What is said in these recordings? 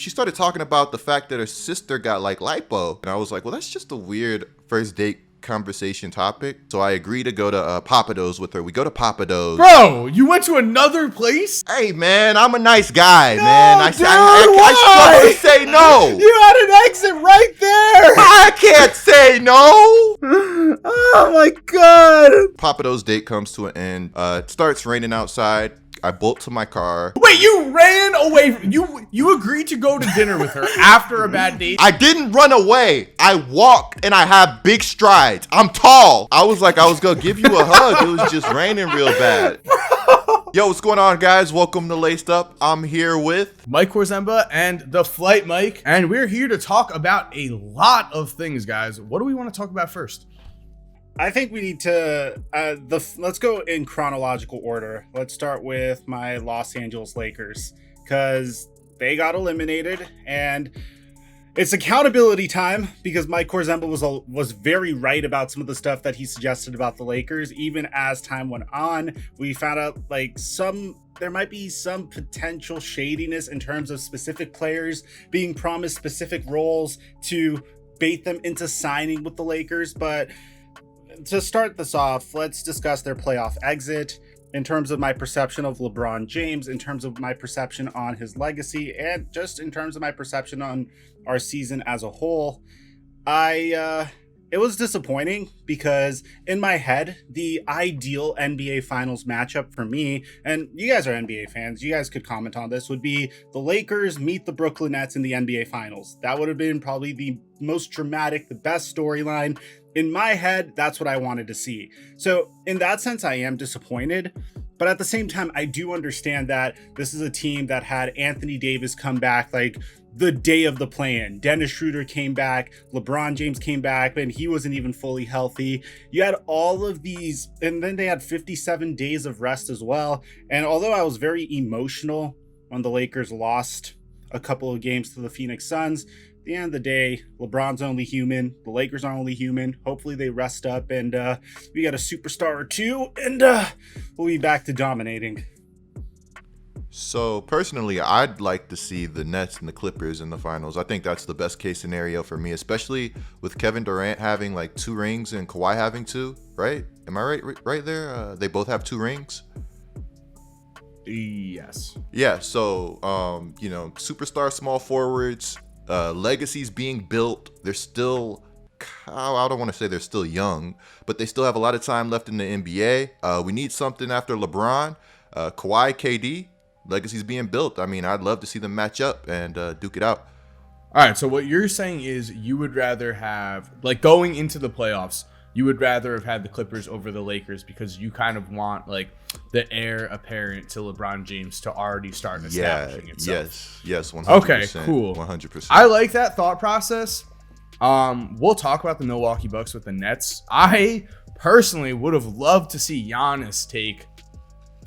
she started talking about the fact that her sister got like lipo. And I was like, well, that's just a weird first date conversation topic. So I agreed to go to Papados with her. We go to Papados. Bro, you went to another place? Hey, man, I'm a nice guy, No, man. I struggle to say no. You had an exit right there. I can't say no. Oh, my God. Papados' date comes to an end. It starts raining outside. I bolt to my car. Wait, you ran away. You agreed to go to dinner with her after a bad date? I didn't run away. I walked and I have big strides. I'm tall. I was like, I was going to give you a hug. It was just raining real bad. Yo, what's going on, guys? Welcome to Laced Up. I'm here with Mike Korzemba and TheFlightMike, and we're here to talk about a lot of things, guys. What do we want to talk about first? I think we need to let's go in chronological order. Let's start with my Los Angeles Lakers because they got eliminated, and it's accountability time because Mike Korzemba was very right about some of the stuff that he suggested about the Lakers. Even as time went on, we found out like there might be some potential shadiness in terms of specific players being promised specific roles to bait them into signing with the Lakers, but to start this off, let's discuss their playoff exit in terms of my perception of LeBron James, in terms of my perception on his legacy, and just in terms of my perception on our season as a whole. It was disappointing because in my head, the ideal NBA Finals matchup for me, and you guys are NBA fans, you guys could comment on this, would be the Lakers meet the Brooklyn Nets in the NBA Finals. That would have been probably the most dramatic, the best storyline. In my head, that's what I wanted to see. So in that sense, I am disappointed. But at the same time, I do understand that this is a team that had Anthony Davis come back like the day of the play-in. Dennis Schroeder came back, LeBron James came back, and he wasn't even fully healthy. You had all of these, and then they had 57 days of rest as well. And although I was very emotional when the Lakers lost a couple of games to the Phoenix Suns, at the end of the day, LeBron's only human. The Lakers are only human. Hopefully they rest up and we got a superstar or two, and we'll be back to dominating. So personally, I'd like to see the Nets and the Clippers in the finals. I think that's the best case scenario for me, especially with Kevin Durant having like 2 rings and Kawhi having 2, right? Am I right there? They both have 2 rings. Yes. Yeah, so superstar small forwards, legacies being built. They're still, I don't want to say they're still young, but they still have a lot of time left in the NBA. We need something after LeBron, Kawhi, KD. Legacy's being built. I mean, I'd love to see them match up and duke it out. All right, so what you're saying is you would rather have, like, going into the playoffs, you would rather have had the Clippers over the Lakers because you kind of want, like, the heir apparent to LeBron James to already start establishing itself. Yes, 100%. Okay, cool. 100%. I like that thought process. We'll talk about the Milwaukee Bucks with the Nets. I personally would have loved to see Giannis take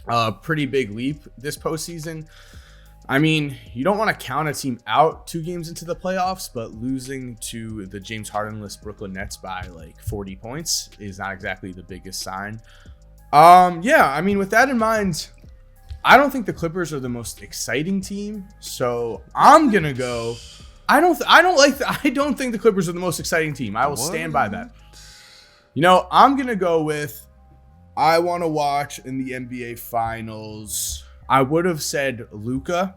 a pretty big leap this postseason. I mean, you don't want to count a team out 2 games into the playoffs, but losing to the James Harden-less Brooklyn Nets by like 40 points is not exactly the biggest sign. Yeah, I mean, with that in mind, I don't think the Clippers are the most exciting team, so I'm gonna go. I don't think the Clippers are the most exciting team. I will stand by that. I'm gonna go with. I want to watch in the NBA Finals. I would have said Luka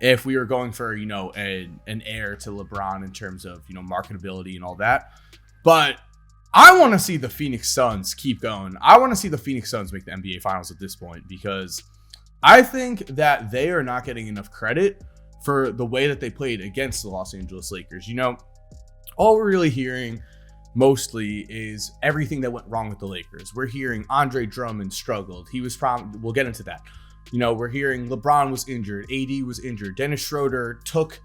if we were going for, an heir to LeBron in terms of, marketability and all that. But I want to see the Phoenix Suns keep going. I want to see the Phoenix Suns make the NBA Finals at this point because I think that they are not getting enough credit for the way that they played against the Los Angeles Lakers. All we're really hearing mostly is everything that went wrong with the Lakers. We're hearing Andre Drummond struggled. We'll get into that. We're hearing LeBron was injured, AD was injured, Dennis Schroeder took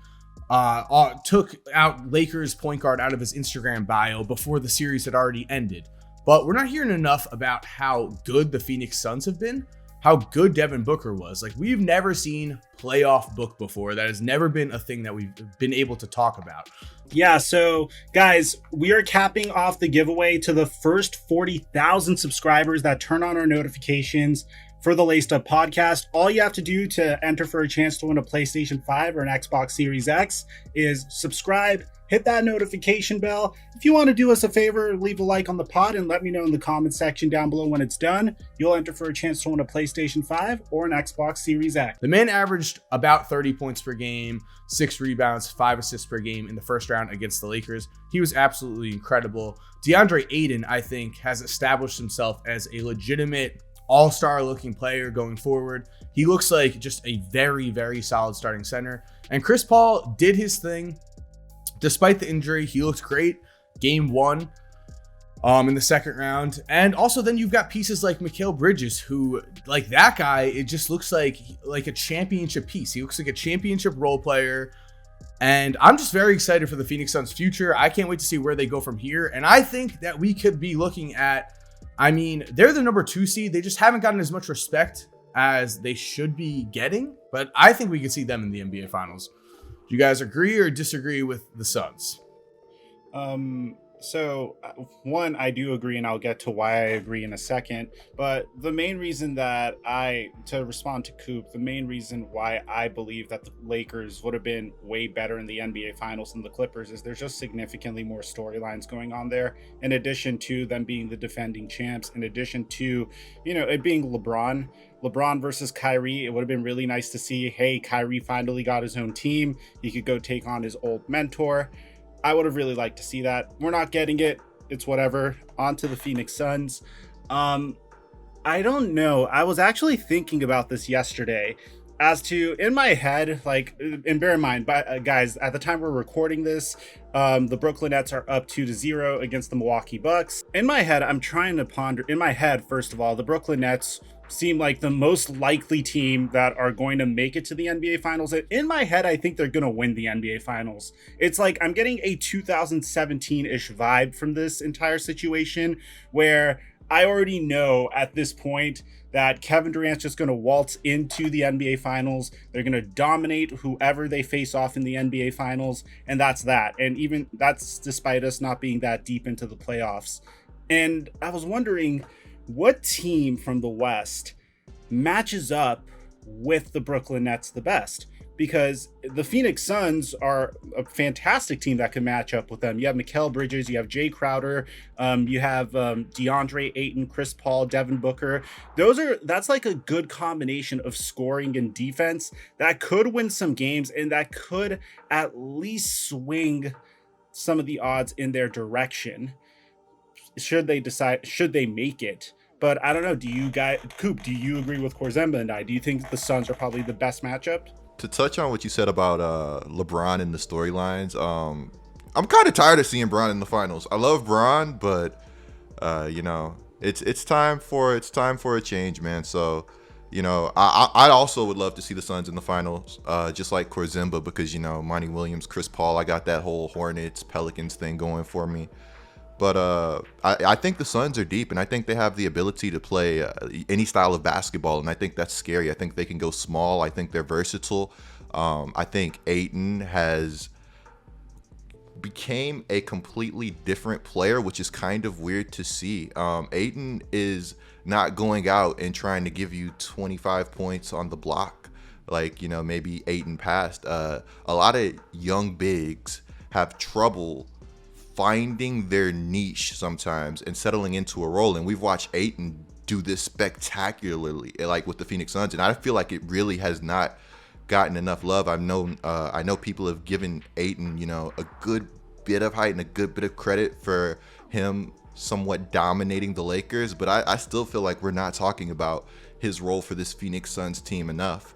out Lakers point guard out of his Instagram bio before the series had already ended. But we're not hearing enough about how good the Phoenix Suns have been, how good Devin Booker was. Like, we've never seen playoff Book before. That has never been a thing that we've been able to talk about. Yeah, so guys, we are capping off the giveaway to the first 40,000 subscribers that turn on our notifications for the Laced Up podcast. All you have to do to enter for a chance to win a PlayStation 5 or an Xbox Series X is subscribe, hit that notification bell. If you want to do us a favor, leave a like on the pod and let me know in the comment section down below when it's done. You'll enter for a chance to win a PlayStation 5 or an Xbox Series X. The man averaged about 30 points per game, 6 rebounds, 5 assists per game in the first round against the Lakers. He was absolutely incredible. DeAndre Ayton, I think, has established himself as a legitimate all-star looking player going forward. He looks like just a very, very solid starting center. And Chris Paul did his thing. Despite the injury, he looked great. Game 1 in the second round. And also then you've got pieces like Mikal Bridges, who, like, that guy, it just looks like a championship piece. He looks like a championship role player. And I'm just very excited for the Phoenix Suns' future. I can't wait to see where they go from here. And I think that we could be looking at, I mean, they're the number 2 seed. They just haven't gotten as much respect as they should be getting. But I think we could see them in the NBA Finals. Do you guys agree or disagree with the Suns? So one, I do agree, and I'll get to why I agree in a second. But the main reason that to respond to Coop, the main reason why I believe that the Lakers would have been way better in the NBA Finals than the Clippers is there's just significantly more storylines going on there. In addition to them being the defending champs, in addition to, it being LeBron versus Kyrie, it would have been really nice to see, hey, Kyrie finally got his own team. He could go take on his old mentor. I would have really liked to see that. We're not getting it. It's whatever. On to the Phoenix Suns. I don't know. I was actually thinking about this yesterday as to, in my head, and bear in mind, guys, at the time we're recording this, the Brooklyn Nets are up 2-0 against the Milwaukee Bucks. In my head, I'm trying to ponder. In my head, first of all, the Brooklyn Nets seem like the most likely team that are going to make it to the NBA Finals. In my head, I think they're going to win the NBA Finals. It's like I'm getting a 2017-ish vibe from this entire situation, where I already know at this point that Kevin Durant's just going to waltz into the NBA Finals. They're going to dominate whoever they face off in the NBA Finals, and that's that. And even that's despite us not being that deep into the playoffs. And I was wondering, what team from the West matches up with the Brooklyn Nets the best? Because the Phoenix Suns are a fantastic team that can match up with them. You have Mikal Bridges, you have Jay Crowder, you have DeAndre Ayton, Chris Paul, Devin Booker. That's like a good combination of scoring and defense that could win some games, and that could at least swing some of the odds in their direction should they make it. But I don't know. Do you guys, Coop, do you agree with Korzemba and I? Do you think the Suns are probably the best matchup? To touch on what you said about LeBron and the storylines, I'm kind of tired of seeing Bron in the finals. I love Bron, but it's time for a change, man. So, I also would love to see the Suns in the finals, just like Korzemba, because Monty Williams, Chris Paul, I got that whole Hornets Pelicans thing going for me. But I think the Suns are deep, and I think they have the ability to play any style of basketball, and I think that's scary. I think they can go small. I think they're versatile. I think Ayton has became a completely different player, which is kind of weird to see. Ayton is not going out and trying to give you 25 points on the block like, maybe Ayton passed. A lot of young bigs have trouble finding their niche sometimes and settling into a role, and we've watched Ayton do this spectacularly, like with the Phoenix Suns, and I feel like it really has not gotten enough love. I know people have given Ayton, a good bit of height and a good bit of credit for him somewhat dominating the Lakers, but I still feel like we're not talking about his role for this Phoenix Suns team enough.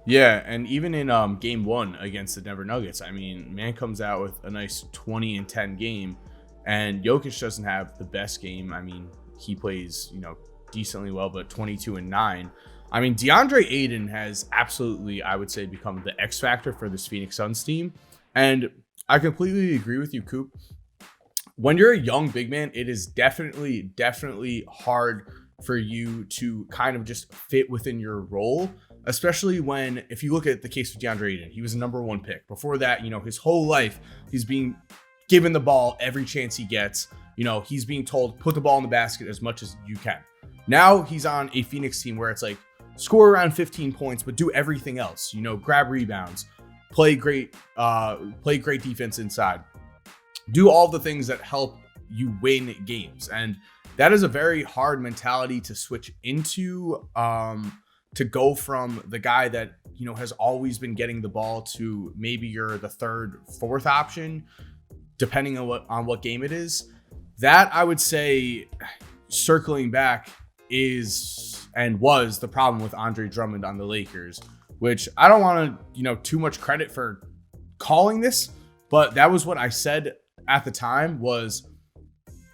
Yeah, and even in game 1 against the Denver Nuggets, I mean, man comes out with a nice 20-10 game, and Jokic doesn't have the best game. I mean, he plays, decently well, but 22-9. I mean, DeAndre Ayton has absolutely, I would say, become the X factor for this Phoenix Suns team. And I completely agree with you, Coop. When you're a young big man, it is definitely hard for you to kind of just fit within your role, especially when, if you look at the case of DeAndre Ayton, he was a number 1 pick. Before that, his whole life, he's being given the ball every chance he gets. He's being told, put the ball in the basket as much as you can. Now he's on a Phoenix team where it's like score around 15 points, but do everything else. Grab rebounds, play great defense inside, do all the things that help you win games. And that is a very hard mentality to switch into, to go from the guy that, has always been getting the ball to maybe you're the third, fourth option, depending on what game it is. That, I would say, circling back, is and was the problem with Andre Drummond on the Lakers, which I don't want to, too much credit for calling this, but that was what I said at the time. Was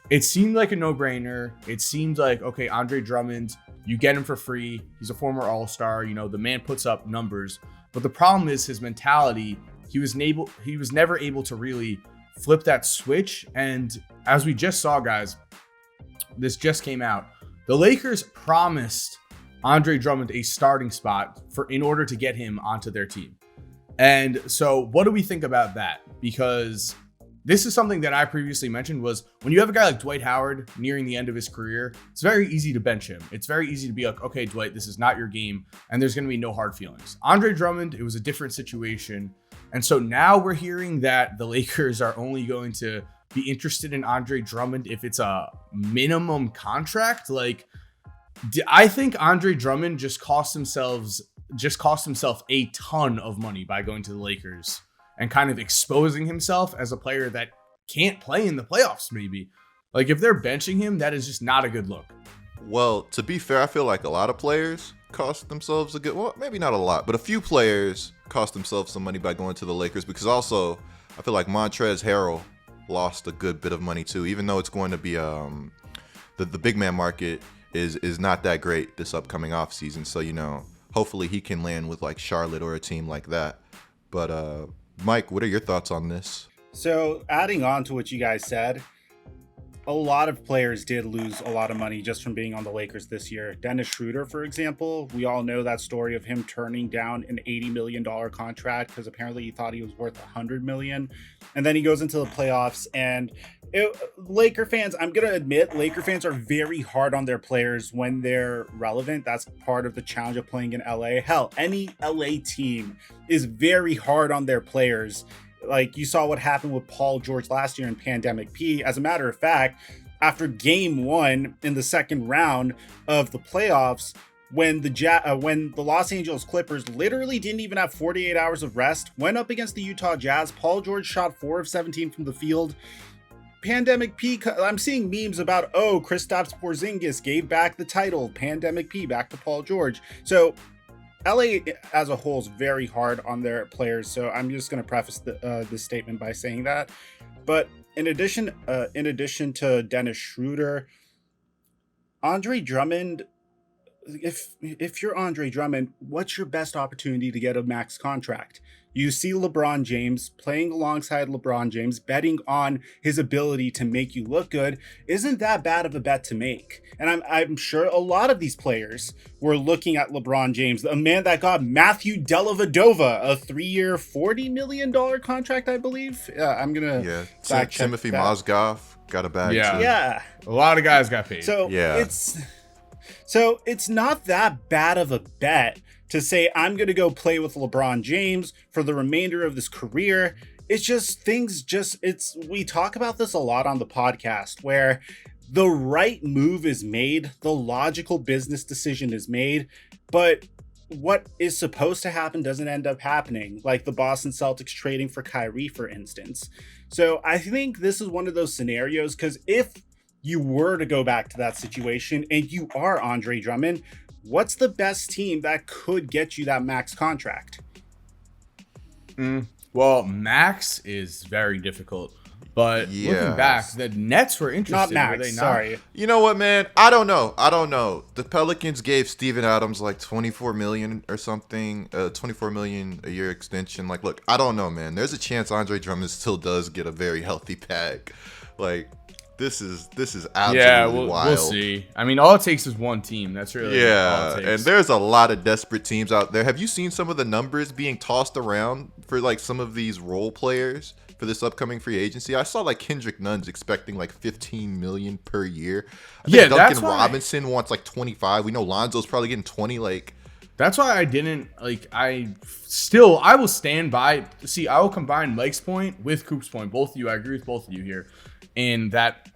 it seemed like a no-brainer. It seemed like, okay, Andre Drummond, you get him for free. He's a former All-Star. The man puts up numbers. But the problem is his mentality. He was never able to really flip that switch. And as we just saw, guys, this just came out. The Lakers promised Andre Drummond a starting spot in order to get him onto their team. And so what do we think about that? Because this is something that I previously mentioned, was when you have a guy like Dwight Howard nearing the end of his career, it's very easy to bench him. It's very easy to be like, okay, Dwight, this is not your game, and there's going to be no hard feelings. Andre Drummond, it was a different situation. And so now we're hearing that the Lakers are only going to be interested in Andre Drummond if it's a minimum contract. Like, I think Andre Drummond just cost himself a ton of money by going to the Lakers and kind of exposing himself as a player that can't play in the playoffs, maybe. Like, if they're benching him, that is just not a good look. Well, to be fair, I feel like a lot of players cost themselves maybe not a lot, but a few players cost themselves some money by going to the Lakers, because also I feel like Montrezl Harrell lost a good bit of money too, even though it's going to be the big man market is not that great this upcoming offseason. So, hopefully he can land with like Charlotte or a team like that. But Mike, what are your thoughts on this? So adding on to what you guys said, a lot of players did lose a lot of money just from being on the Lakers this year. Dennis Schroeder, for example, we all know that story of him turning down an $80 million contract because apparently he thought he was worth $100 million. And then he goes into the playoffs, and Laker fans, I'm going to admit, Laker fans are very hard on their players when they're relevant. That's part of the challenge of playing in LA. Hell, any LA team is very hard on their players. Like, you saw what happened with Paul George last year in Pandemic P. As a matter of fact, after game 1 in the second round of the playoffs, when the Los Angeles Clippers literally didn't even have 48 hours of rest, went up against the Utah Jazz, Paul George shot 4 of 17 from the field. Pandemic P, I'm seeing memes about, Kristaps Porzingis gave back the title, Pandemic P, back to Paul George. So LA as a whole is very hard on their players, so I'm just going to preface this statement by saying that. But in addition to Dennis Schroeder, Andre Drummond, if you're Andre Drummond, what's your best opportunity to get a max contract? You see LeBron James playing alongside LeBron James, betting on his ability to make you look good. Isn't that bad of a bet to make? And I'm sure a lot of these players were looking at LeBron James, a man that got Matthew Dellavedova a 3-year, $40 million contract, I believe. I'm going to fact check Timothy that. Mozgov got a bag too. Yeah. A lot of guys got paid. So it's not that bad of a bet to say I'm going to go play with LeBron James for the remainder of this career. It's just we talk about this a lot on the podcast, where the right move is made, the logical business decision is made, but what is supposed to happen doesn't end up happening, like the Boston Celtics trading for Kyrie, for instance. So I think this is one of those scenarios, because if you were to go back to that situation and you are Andre Drummond, what's the best team that could get you that max contract? Well, max is very difficult. But looking back, the Nets were interested. Not max, were they not? sorry. You know what, man? I don't know. The Pelicans gave Steven Adams like $24 million or something, $24 million a year extension. Like, look, I don't know, man. There's a chance Andre Drummond still does get a very healthy bag. Like, This is absolutely we'll wild. see. I mean, all it takes is one team. That's really all it takes. And there's a lot of desperate teams out there. Have you seen some of the numbers being tossed around for like some of these role players for this upcoming free agency? I saw like Kendrick Nunn's expecting like 15 million per year. I think Duncan Robinson wants like 25. We know Lonzo's probably getting 20. Like, that's why I didn't like. I will stand by. See, I will combine Mike's point with Coop's point. Both of you, I agree with both of you here. And that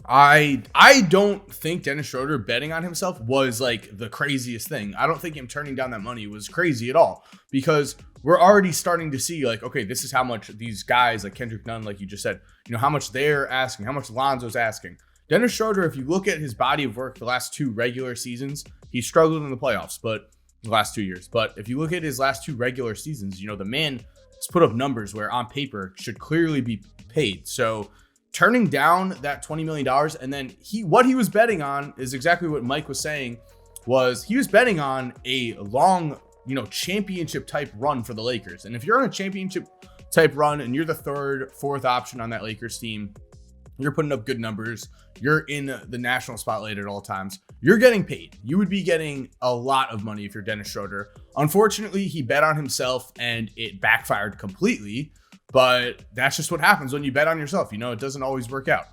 I don't think Dennis Schroeder betting on himself was like the craziest thing. I don't think him turning down that money was crazy at all, because we're already starting to see like, okay, this is how much these guys like Kendrick Nunn, like you just said, how much they're asking, how much Lonzo's asking. Dennis Schroeder, if you look at his body of work the last 2 regular seasons, he struggled in the playoffs, but the last 2 years. But if you look at his last 2 regular seasons, the man has put up numbers where on paper should clearly be paid. So turning down that $20 million, and then what he was betting on is exactly what Mike was saying, was he was betting on a long, championship type run for the Lakers. And if you're on a championship type run and you're the 3rd, 4th option on that Lakers team, you're putting up good numbers, you're in the national spotlight at all times, you're getting paid. You would be getting a lot of money if you're Dennis Schroeder. Unfortunately, he bet on himself and it backfired completely. But that's just what happens when you bet on yourself. It doesn't always work out.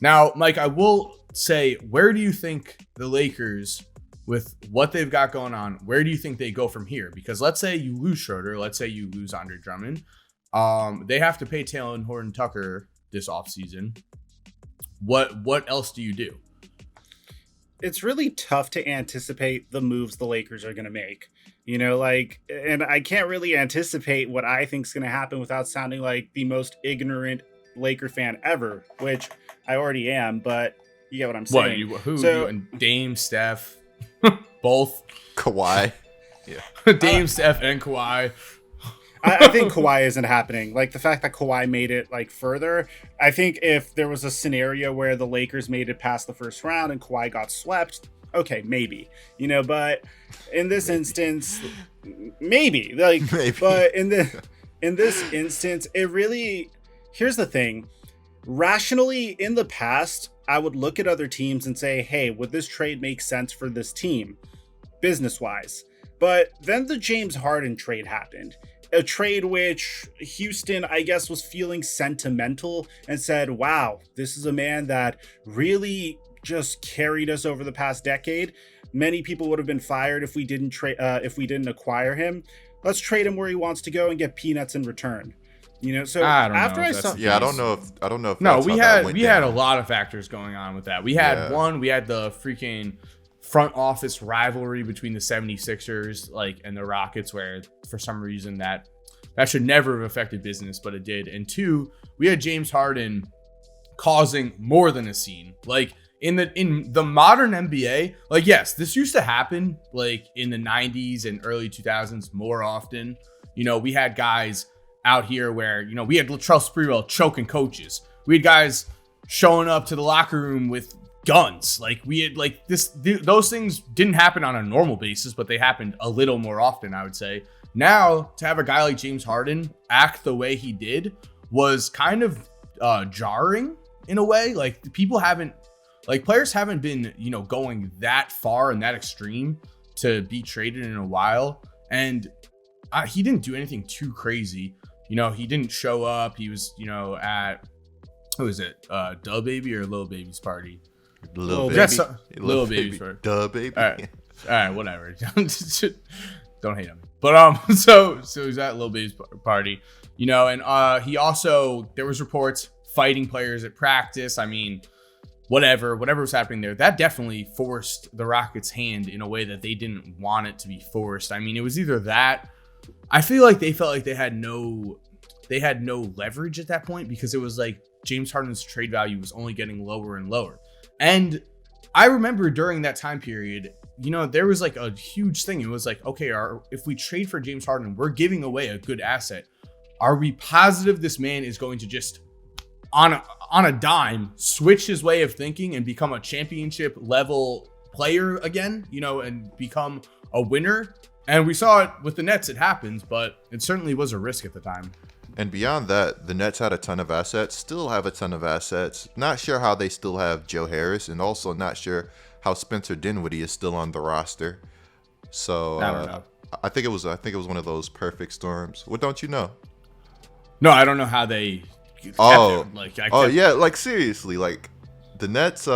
Now, Mike, I will say, where do you think the Lakers, with what they've got going on, where do you think they go from here? Because let's say you lose Schroeder. Let's say you lose Andre Drummond. They have to pay Taylor Horton-Tucker this offseason. What else do you do? It's really tough to anticipate the moves the Lakers are going to make. And I can't really anticipate what I think is going to happen without sounding like the most ignorant Laker fan ever, which I already am, but you get what I'm saying. Who? And Dame, Steph, both. Kawhi. Yeah. Dame, Steph, and Kawhi. I think Kawhi isn't happening. Like, the fact that Kawhi made it like further, I think if there was a scenario where the Lakers made it past the first round and Kawhi got swept, okay, maybe, but in this instance, maybe. But in this instance, it really, here's the thing. Rationally, in the past, I would look at other teams and say, hey, would this trade make sense for this team, business-wise? But then the James Harden trade happened. A trade which Houston, I guess, was feeling sentimental and said, wow, this is a man that really just carried us over the past decade. Many people would have been fired if we didn't acquire him. Let's trade him where he wants to go and get peanuts in return. So I don't after know I saw, I don't know if no, that's we how had a lot of factors going on with that. We had we had the freaking front office rivalry between the 76ers and the Rockets, where for some reason that should never have affected business, but it did. And 2, we had James Harden causing more than a scene. In the modern NBA, yes, this used to happen in the 90s and early 2000s more often. We had guys out here where, we had Latrell Sprewell choking coaches. We had guys showing up to the locker room with guns. We had those things didn't happen on a normal basis, but they happened a little more often, I would say. Now, to have a guy like James Harden act the way he did was kind of jarring in a way. Players haven't been, going that far and that extreme to be traded in a while. And he didn't do anything too crazy. He didn't show up. He was, at, who is it? Dub Baby or Lil Baby's party? Lil Baby. Lil Baby's party. Dub Baby. All right, whatever. Don't hate him. But so he's at Lil Baby's party, and he also, there was reports fighting players at practice. I mean, whatever was happening there, that definitely forced the Rockets' hand in a way that they didn't want it to be forced. I mean, it was either that. I feel like they felt like they had no leverage at that point, because it was like James Harden's trade value was only getting lower and lower. And I remember during that time period, there was a huge thing. It was okay, if we trade for James Harden, we're giving away a good asset. Are we positive this man is going to just on a dime switch his way of thinking and become a championship level player again, and become a winner? And we saw it with the Nets. It happens, but it certainly was a risk at the time. And beyond that, the Nets had a ton of assets, still have a ton of assets. Not sure how they still have Joe Harris, and also not sure how Spencer Dinwiddie is still on the roster. So I don't know. I think it was one of those perfect storms. What don't you know? No, I don't know how they kept Oh, him. Like, yeah, like seriously, like the Nets,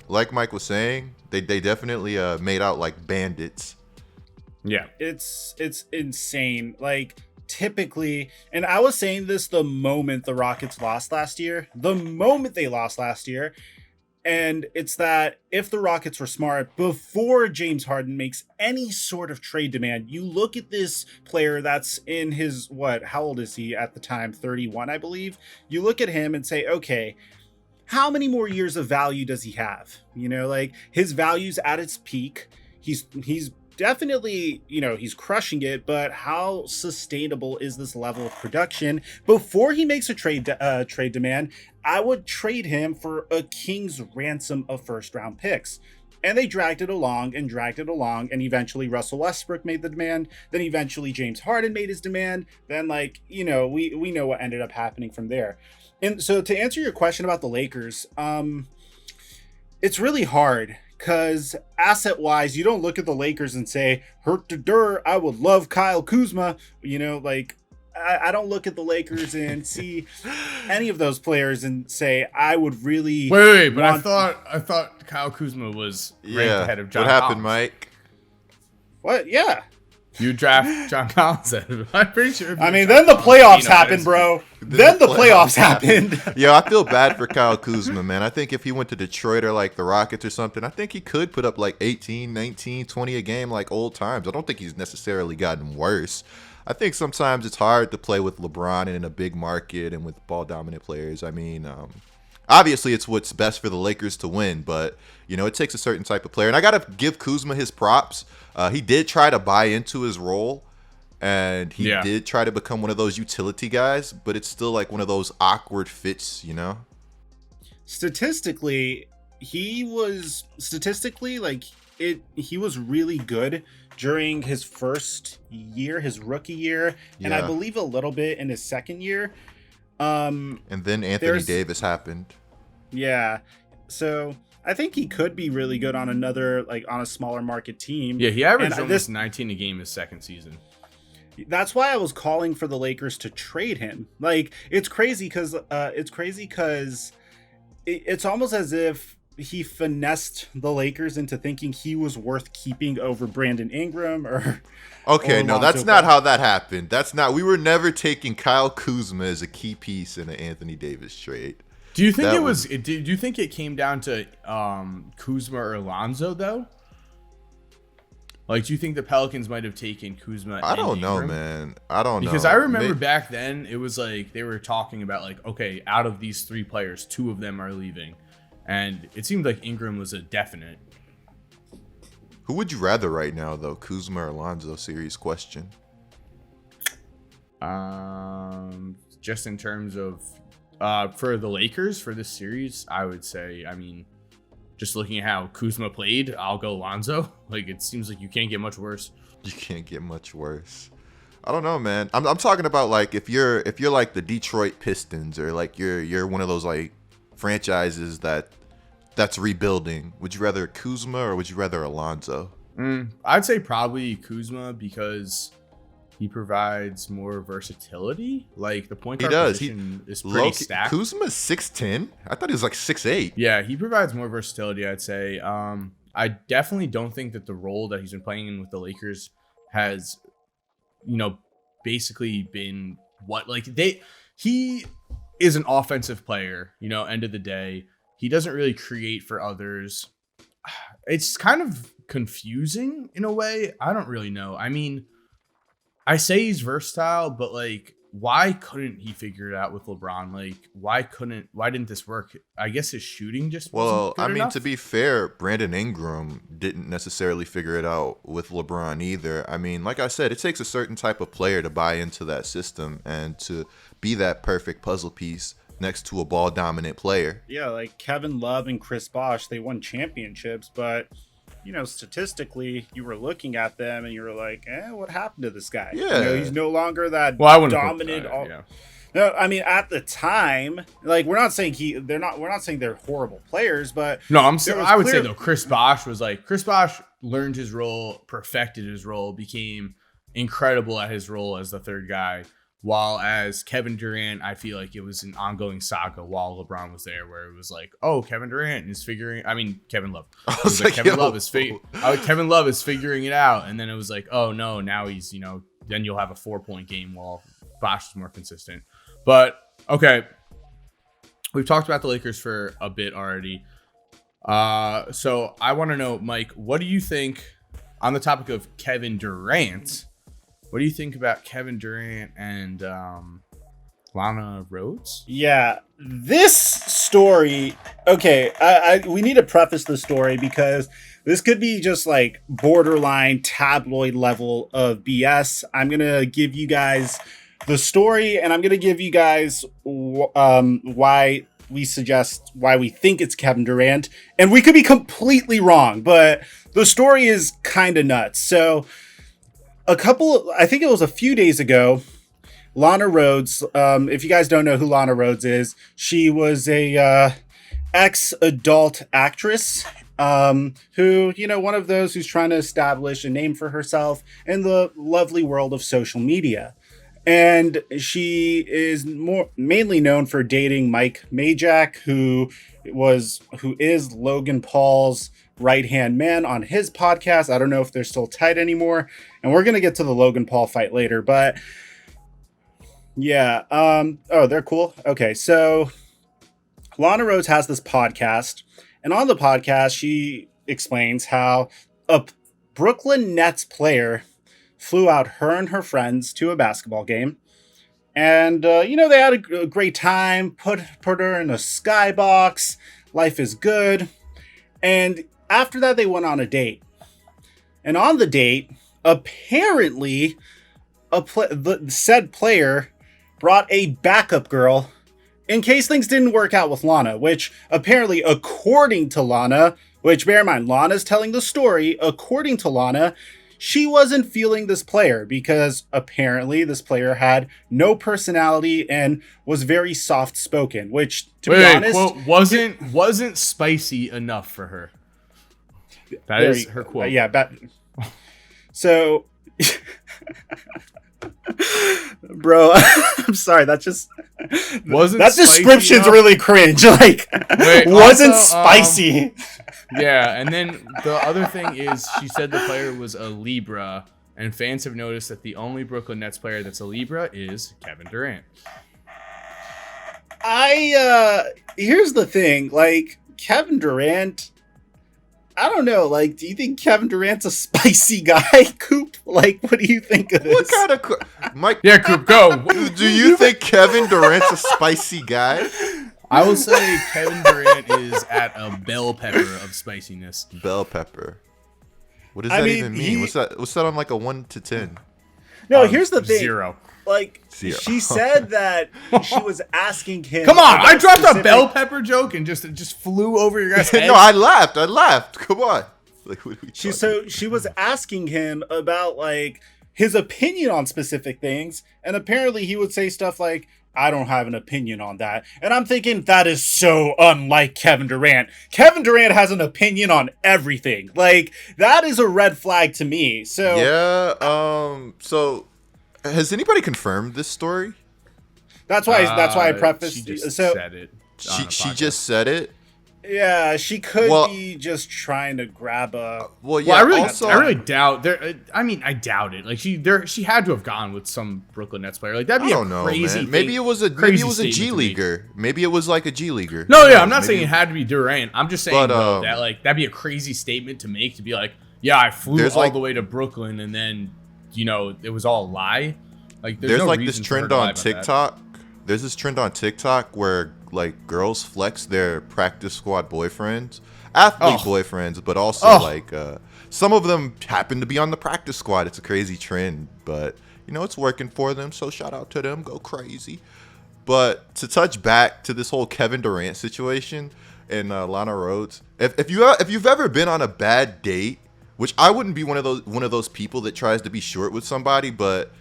like Mike was saying, they definitely made out like bandits. Yeah. It's insane. Like, typically, and I was saying this the moment the Rockets lost last year, and it's that if the Rockets were smart before James Harden makes any sort of trade demand, you look at this player that's in his, how old is he at the time? 31, I believe. You look at him and say, okay, how many more years of value does he have? You know, like his value's at its peak. He's definitely, he's crushing it, but how sustainable is this level of production? Before he makes a trade demand, I would trade him for a king's ransom of first round picks. And they dragged it along, and eventually Russell Westbrook made the demand. Then eventually James Harden made his demand. Then, we know what ended up happening from there. And so to answer your question about the Lakers, it's really hard. Because asset-wise, you don't look at the Lakers and say, I would love Kyle Kuzma. I don't look at the Lakers and see any of those players and say, I would really... Wait, but I thought Kyle Kuzma was ranked ahead of John Collins. What happened, Collins. Mike? What? Yeah. You draft John Collins ahead of him. I'm pretty sure. Then the playoffs happened, bro. Then the playoffs happened. Yeah, I feel bad for Kyle Kuzma, man. I think if he went to Detroit or like the Rockets or something, I think he could put up like 18, 19, 20 a game like old times. I don't think he's necessarily gotten worse. I think sometimes it's hard to play with LeBron and in a big market and with ball-dominant players. I mean, obviously it's what's best for the Lakers to win, but, it takes a certain type of player. And I got to give Kuzma his props. He did try to buy into his role, and he did try to become one of those utility guys, but it's still like one of those awkward fits, Statistically, he was really good during his first year, his rookie year, and I believe a little bit in his second year. And then Anthony Davis happened. Yeah. So I think he could be really good on on a smaller market team. Yeah, he averaged almost 19 a game his second season. That's why I was calling for the Lakers to trade him. It's crazy because it's almost as if he finessed the Lakers into thinking he was worth keeping over Brandon Ingram or... Okay, or no, that's not how that happened. We were never taking Kyle Kuzma as a key piece in an Anthony Davis trade. Do you think do you think it came down to Kuzma or Alonzo though? Do you think the Pelicans might have taken Kuzma? I don't know, man. I don't know. Because I remember back then it was they were talking about okay, out of these three players, two of them are leaving. And it seemed like Ingram was a definite. Who would you rather right now, though? Kuzma or Alonzo? Serious question. Just in terms of for the Lakers for this series, I would say, just looking at how Kuzma played, I'll go Alonzo. It seems like you can't get much worse. You can't get much worse. I don't know, man. I'm talking about if you're like the Detroit Pistons or you're one of those franchises that's rebuilding. Would you rather Kuzma or would you rather Alonzo? I'd say probably Kuzma because he provides more versatility. The point guard position is pretty stacked. Kuzma's 6'10"? I thought he was 6'8". Yeah, he provides more versatility, I'd say. I definitely don't think that the role that he's been playing in with the Lakers has, basically been what he is an offensive player, end of the day. He doesn't really create for others. It's kind of confusing in a way. I don't really know. I say he's versatile, but why couldn't he figure it out with LeBron? Why didn't this work? I guess his shooting just wasn't good enough. To be fair, Brandon Ingram didn't necessarily figure it out with LeBron either. Like I said, it takes a certain type of player to buy into that system and to be that perfect puzzle piece next to a ball dominant player. Yeah, Kevin Love and Chris Bosh, they won championships, but statistically, you were looking at them and you were like, what happened to this guy? Yeah. He's no longer that Well, I wouldn't dominant. put that, yeah. No, I mean at the time, like we're not saying they're horrible players, but No, I would clear- say though Chris Bosh learned his role, perfected his role, became incredible at his role as the third guy. While as Kevin Durant, I feel like it was an ongoing saga while LeBron was there, where it was like, oh, Kevin Durant is figuring. I mean, Kevin Love. It was like, Kevin Love is figuring it out, and then it was like, oh no, now he's then you'll have a 4-point game while Bosh is more consistent. But okay, we've talked about the Lakers for a bit already. So I want to know, Mike, what do you think on the topic of Kevin Durant? What do you think about Kevin Durant and Lana Rhoades? Yeah, this story. Okay, we need to preface the story because this could be just like borderline tabloid level of BS. I'm gonna give you guys the story, and I'm gonna give you guys why we think it's Kevin Durant, and we could be completely wrong, but the story is kind of nuts. So. I think it was a few days ago, Lana Rhoades, if you guys don't know who Lana Rhoades is, she was a ex-adult actress who, one of those who's trying to establish a name for herself in the lovely world of social media. And she is mainly known for dating Mike Majak, who is Logan Paul's right-hand man on his podcast. I don't know if they're still tight anymore. And we're going to get to the Logan Paul fight later, but yeah. They're cool. Okay. So Lana Rhoades has this podcast, and on the podcast, she explains how a Brooklyn Nets player flew out her and her friends to a basketball game. And, they had a great time, put her in a skybox. Life is good. And after that, they went on a date. And on the date, apparently, the said player brought a backup girl in case things didn't work out with Lana, which apparently, according to Lana, which bear in mind, Lana's telling the story, according to Lana, she wasn't feeling this player because apparently this player had no personality and was very soft-spoken, which, to be honest... Quote, wasn't spicy enough for her. That is her quote. So... Bro, I'm sorry. That description's really cringe. Like, wasn't spicy. Yeah, and then the other thing is she said the player was a Libra, and fans have noticed that the only Brooklyn Nets player that's a Libra is Kevin Durant. Here's the thing, like, Kevin Durant, I don't know, like, do you think Kevin Durant's a spicy guy, Coop? Like, what do you think of this? What kind of... Mike... Yeah, Coop, go. Do you think Kevin Durant's a spicy guy? I will say Kevin Durant is at a bell pepper of spiciness. Bell pepper. What does that even mean? What's that on like a 1 to 10? No, here's the thing. 0. Like, 0. She said that she was asking him. Come on, I dropped a bell pepper joke and just flew over your guys' head. No, I laughed. Come on. Like, what are we she was asking him about like his opinion on specific things, and apparently he would say stuff like, I don't have an opinion on that. And I'm thinking that is so unlike Kevin Durant. Kevin Durant has an opinion on everything. Like, that is a red flag to me. So yeah, so has anybody confirmed this story? That's why I prefaced. She just said it. She just said it. Yeah, she could be just trying to grab a. Well, yeah. I really doubt there. I mean, I doubt it. Like she had to have gone with some Brooklyn Nets player. Like that'd be crazy. Man. Maybe it was a G leaguer. Maybe it was like a G leaguer. No, yeah, I'm not saying it had to be Durant. I'm just saying that like that'd be a crazy statement to make, to be like, yeah, I flew all the way to Brooklyn and then it was all a lie. Like there's no like reason this trend on TikTok. There's this trend on TikTok where like girls flex their practice squad boyfriends, athlete boyfriends, but also like some of them happen to be on the practice squad. It's a crazy trend, but it's working for them. So shout out to them, go crazy. But to touch back to this whole Kevin Durant situation, and Lana Rhoades. If you've ever been on a bad date, which I wouldn't be one of those people that tries to be short with somebody, but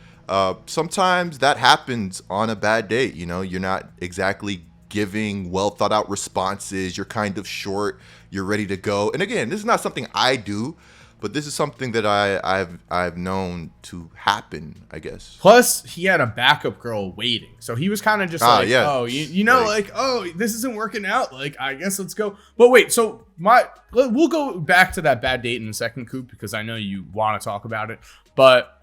sometimes that happens on a bad date. You know, you're not exactly giving well thought out responses. You're kind of short. You're ready to go. And again, this is not something I do, but this is something that I've known to happen, I guess. Plus, he had a backup girl waiting, so he was kind of just like, yeah. "Oh, you know, like, oh, this isn't working out. Like, I guess let's go." But wait, so we'll go back to that bad date in a second, Coop, because I know you want to talk about it. But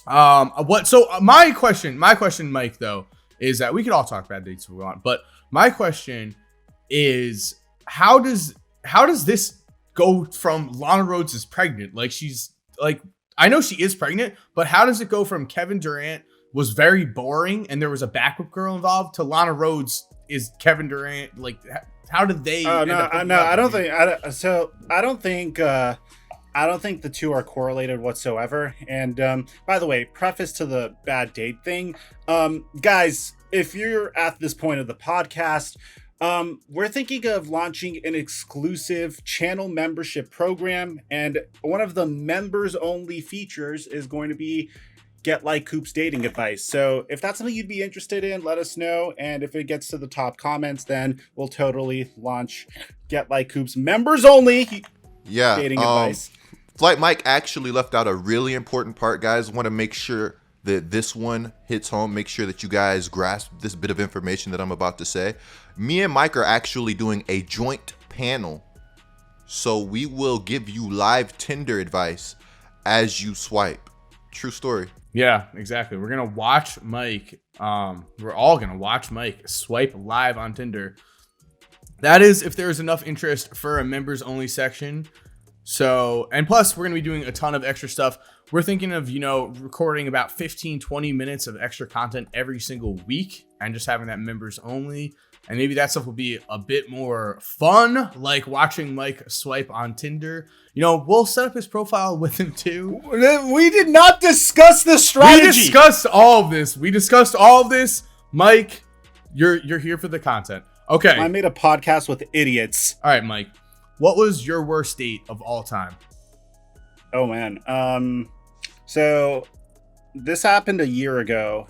my question, Mike, though, is that we could all talk bad dates if we want, but my question is, how does this go from Lana Rhoades is pregnant? Like, she's like, I know she is pregnant, but how does it go from Kevin Durant was very boring and there was a backup girl involved to Lana Rhoades is Kevin Durant? Like, how did they? I don't think the two are correlated whatsoever. And by the way, preface to the bad date thing, guys, if you're at this point of the podcast, we're thinking of launching an exclusive channel membership program, and one of the members only features is going to be GetLikeCoop's dating advice. So if that's something you'd be interested in, let us know. And if it gets to the top comments, then we'll totally launch GetLikeCoop's members only dating advice. Flight Mike actually left out a really important part, guys. Want to make sure that this one hits home. Make sure that you guys grasp this bit of information that I'm about to say. Me and Mike are actually doing a joint panel, so we will give you live Tinder advice as you swipe. True story. Yeah, exactly. We're gonna watch Mike. We're all gonna watch Mike swipe live on Tinder. That is if there's enough interest for a members only section. So, and plus we're going to be doing a ton of extra stuff. We're thinking of, recording about 15, 20 minutes of extra content every single week and just having that members only. And maybe that stuff will be a bit more fun, like watching Mike swipe on Tinder. We'll set up his profile with him too. We did not discuss the strategy. We discussed all of this. Mike, you're here for the content. Okay. I made a podcast with idiots. All right, Mike. What was your worst date of all time? Oh, man. So this happened a year ago.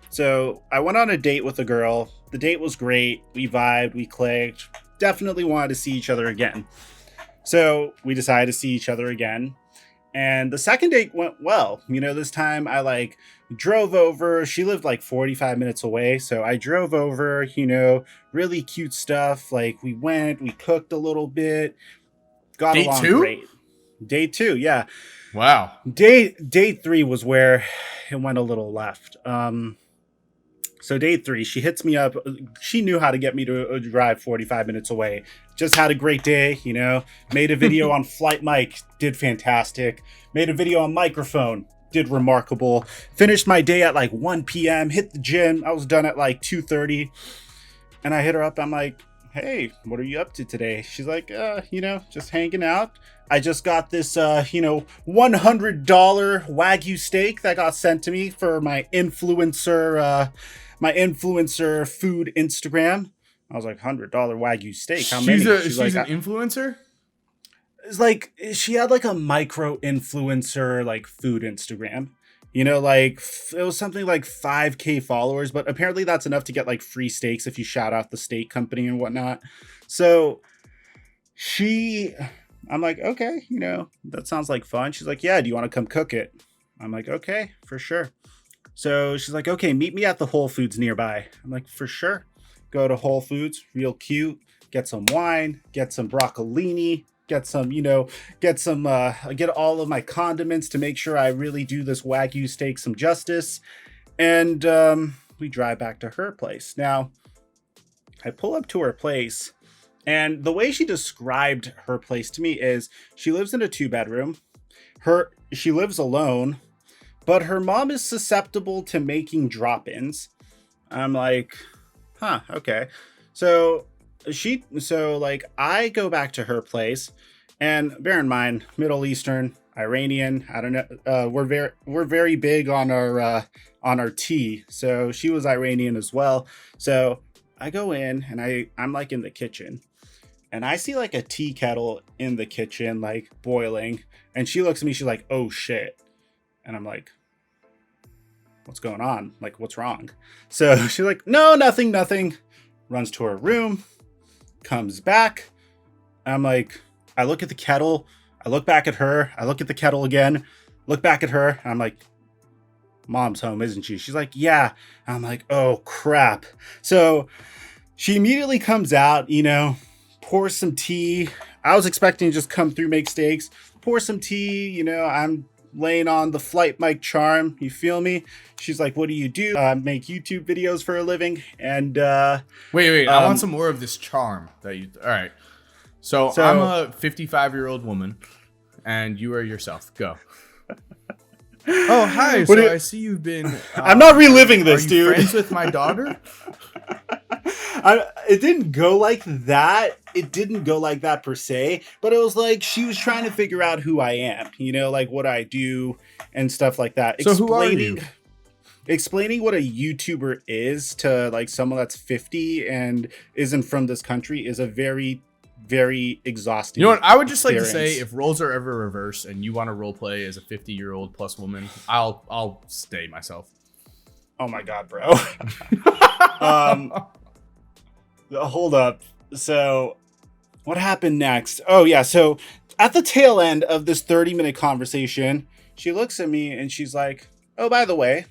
So I went on a date with a girl. The date was great. We vibed. We clicked. Definitely wanted to see each other again. So we decided to see each other again. And the second date went well. This time I drove over. She lived 45 minutes away. So I drove over, really cute stuff. We went, we cooked a little bit, got date along two? Great. Date 2, yeah. Wow. Date 3 was where it went a little left. So date 3, she hits me up. She knew how to get me to drive 45 minutes away. Just had a great day, Made a video on Flight Mic, did fantastic. Made a video on microphone, did remarkable. Finished my day at 1 p.m. Hit the gym. I was done at 2:30. And I hit her up. I'm like, hey, what are you up to today? She's like, just hanging out. I just got this, $100 Wagyu steak that got sent to me for my influencer food Instagram. I was like, $100 Wagyu steak. How many? She's an influencer? It's she had a micro influencer food Instagram. It was something 5K followers, but apparently that's enough to get free steaks if you shout out the steak company and whatnot. So I'm like, okay, that sounds like fun. She's like, yeah, do you want to come cook it? I'm like, okay, for sure. So she's like, okay, meet me at the Whole Foods nearby. I'm like, for sure. Go to Whole Foods, real cute, get some wine, get some broccolini, get all of my condiments to make sure I really do this Wagyu steak some justice. And we drive back to her place. Now, I pull up to her place, and the way she described her place to me is she lives in a 2-bedroom. She lives alone, but her mom is susceptible to making drop-ins. I'm like, huh, okay. So I go back to her place, and bear in mind, Middle Eastern, Iranian, I don't know, we're very big on our tea. So she was Iranian as well. So I go in and I'm like in the kitchen and I see like a tea kettle in the kitchen, like boiling. And she looks at me, she's like, oh shit. And I'm like, what's going on? Like, what's wrong? So she's like, no, nothing. Runs to her room, comes back. I'm like, I look at the kettle. I look back at her. I look at the kettle again, look back at her. I'm like, Mom's home, isn't she? She's like, yeah. I'm like, oh crap. So she immediately comes out, pours some tea. I was expecting to just come through, make steaks, pour some tea. I'm laying on the flight mic charm. You feel me? She's like, what do you do? Make YouTube videos for a living. And wait. I want some more of this charm that you. All right. So I'm a 55-year-old woman, and you are yourself. Go. Oh, hi. So I see you've been... I'm not reliving this, dude. Are you friends with my daughter? It didn't go like that. It didn't go like that per se. But it was like she was trying to figure out who I am. Like what I do and stuff like that. So who are you? Explaining what a YouTuber is to like someone that's 50 and isn't from this country is a very... very exhausting. You know what? I would just like to say, if roles are ever reversed and you want to role play as a 50-year-old plus woman, I'll stay myself. Oh my god, bro. Hold up. So, what happened next? Oh yeah. So at the tail end of this 30-minute conversation, she looks at me and she's like, "Oh, by the way,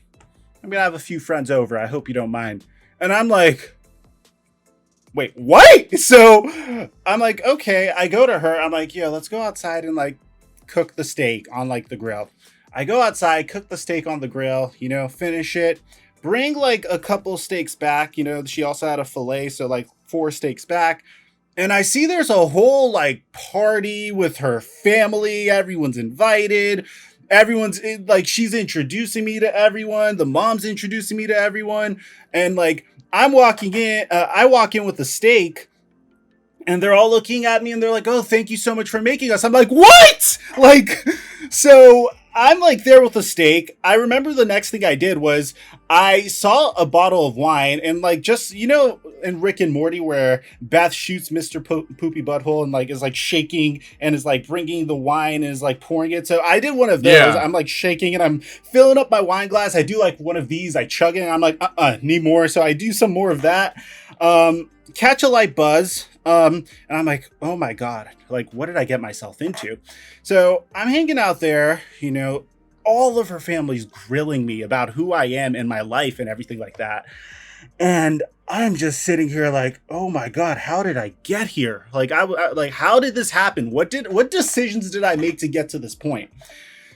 I'm gonna have a few friends over. I hope you don't mind." And I'm like, wait, what? So I'm like, okay, I go to her. I'm like, yo, let's go outside and like cook the steak on like the grill. I go outside, cook the steak on the grill, finish it, bring like a couple steaks back. She also had a filet. So like 4 steaks back. And I see there's a whole like party with her family. Everyone's invited. Everyone's like, she's introducing me to everyone. The mom's introducing me to everyone. And like, I'm walking in, I walk in with the steak and they're all looking at me and they're like, oh, thank you so much for making us. I'm like, what? Like, so I'm like there with the steak. I remember the next thing I did was I saw a bottle of wine and like, just, in Rick and Morty where Beth shoots Mr. Poopy Butthole and like is like shaking and is like bringing the wine and is like pouring it. So I did one of those. Yeah. I'm like shaking and I'm filling up my wine glass. I do like one of these. I chug it and I'm like, need more. So I do some more of that. Catch a light buzz. And I'm like, oh my God, like, what did I get myself into? So I'm hanging out there, all of her family's grilling me about who I am in my life and everything like that. And I'm just sitting here like, oh my God, how did I get here? Like, I like, how did this happen? What decisions did I make to get to this point?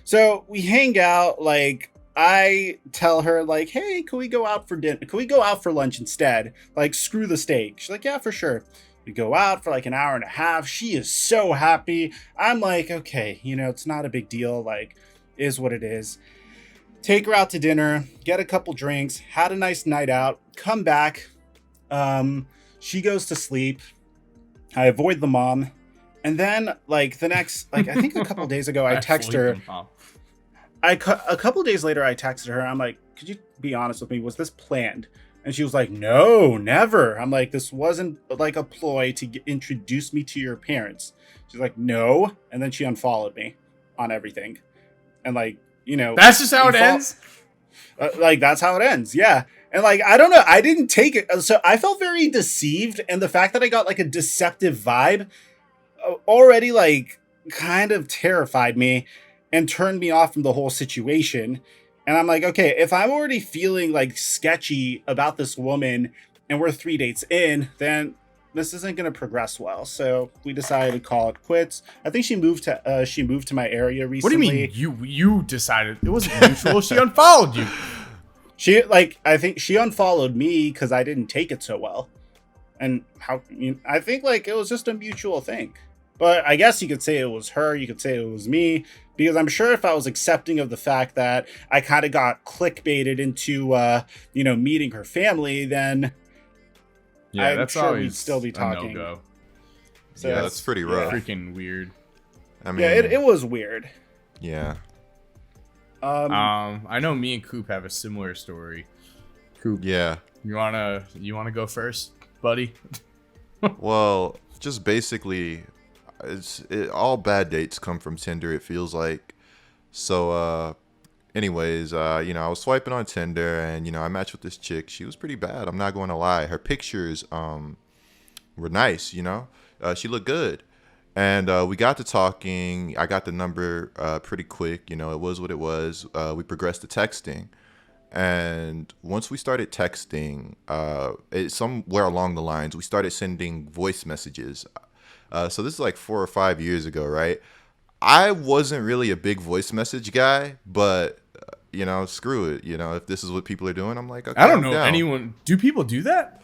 So we hang out, like, I tell her like, hey, can we go out for dinner? Can we go out for lunch instead? Like, screw the steak. She's like, yeah, for sure. We go out for like an hour and a half. She is so happy. I'm like, okay, it's not a big deal. Like, is what it is. Take her out to dinner, get a couple drinks, had a nice night out, come back. She goes to sleep. I avoid the mom. And then like the next, like, I think a couple days ago, I text her. A couple days later, I texted her. I'm like, could you be honest with me? Was this planned? And she was like, no, never. I'm like, this wasn't like a ploy to introduce me to your parents. She's like, no. And then she unfollowed me on everything. And like, that's just how it ends. Like, that's how it ends. Yeah. And like, I don't know. I didn't take it. So I felt very deceived. And the fact that I got like a deceptive vibe already like kind of terrified me and turned me off from the whole situation. And I'm like, okay, if I'm already feeling like sketchy about this woman and we're 3 dates in, then this isn't going to progress well. So we decided to call it quits. I think she moved to my area recently. What do you mean you decided? It wasn't mutual. She unfollowed you. I think she unfollowed me because I didn't take it so well. And I think like it was just a mutual thing. But I guess you could say it was her. You could say it was me. Because I'm sure if I was accepting of the fact that I kind of got clickbaited into, meeting her family, then I'm sure we'd still be talking. No-go. So yeah, that's pretty rough. Freaking weird. I mean, yeah, it was weird. Yeah. I know me and Coop have a similar story. Coop. Yeah. You wanna go first? buddy? Well, just basically, all bad dates come from Tinder, it feels like. So, anyways, I was swiping on Tinder, and I matched with this chick. She was pretty bad. I'm not going to lie. Her pictures were nice. She looked good, and we got to talking. I got the number pretty quick. It was what it was. We progressed to texting. And once we started texting, somewhere along the lines, we started sending voice messages. So this is like 4 or 5 years ago, right? I wasn't really a big voice message guy, but screw it. If this is what people are doing, I'm like, okay, I don't know down. anyone. Do people do that?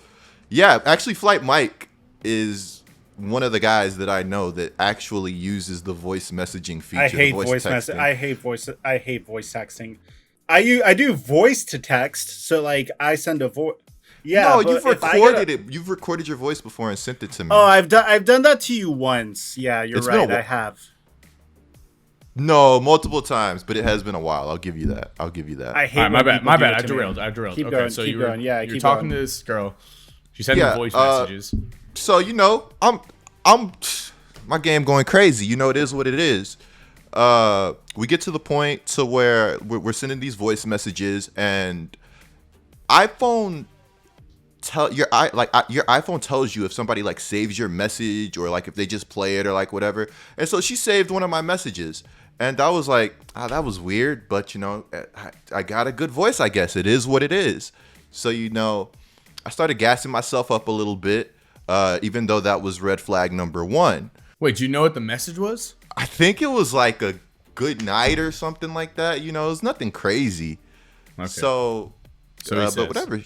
Yeah, actually, Flight Mike is one of the guys that I know that actually uses the voice messaging feature. I hate voice messaging. I hate voice texting. I do voice to text, so like I send a voice. Yeah, no, you've recorded it. You've recorded your voice before and sent it to me. Oh, I've done that to you once. Yeah, you're right. I have. No, multiple times, but it has been a while. I'll give you that. I hate. My bad. I derailed. Keep okay, going, so keep going. Yeah, you're talking to this girl. She sent me voice messages. So I'm my game going crazy. It is what it is. We get to the point to where we're sending these voice messages, and your iPhone tells you if somebody like saves your message or like if they just play it or like whatever. And so she saved one of my messages, and I was like, that was weird, but I got a good voice. I guess it is what it is. So I started gassing myself up a little bit, even though that was red flag number 1. Wait, do you know what the message was? I think it was like a good night or something like that. It was nothing crazy. Okay. So but whatever.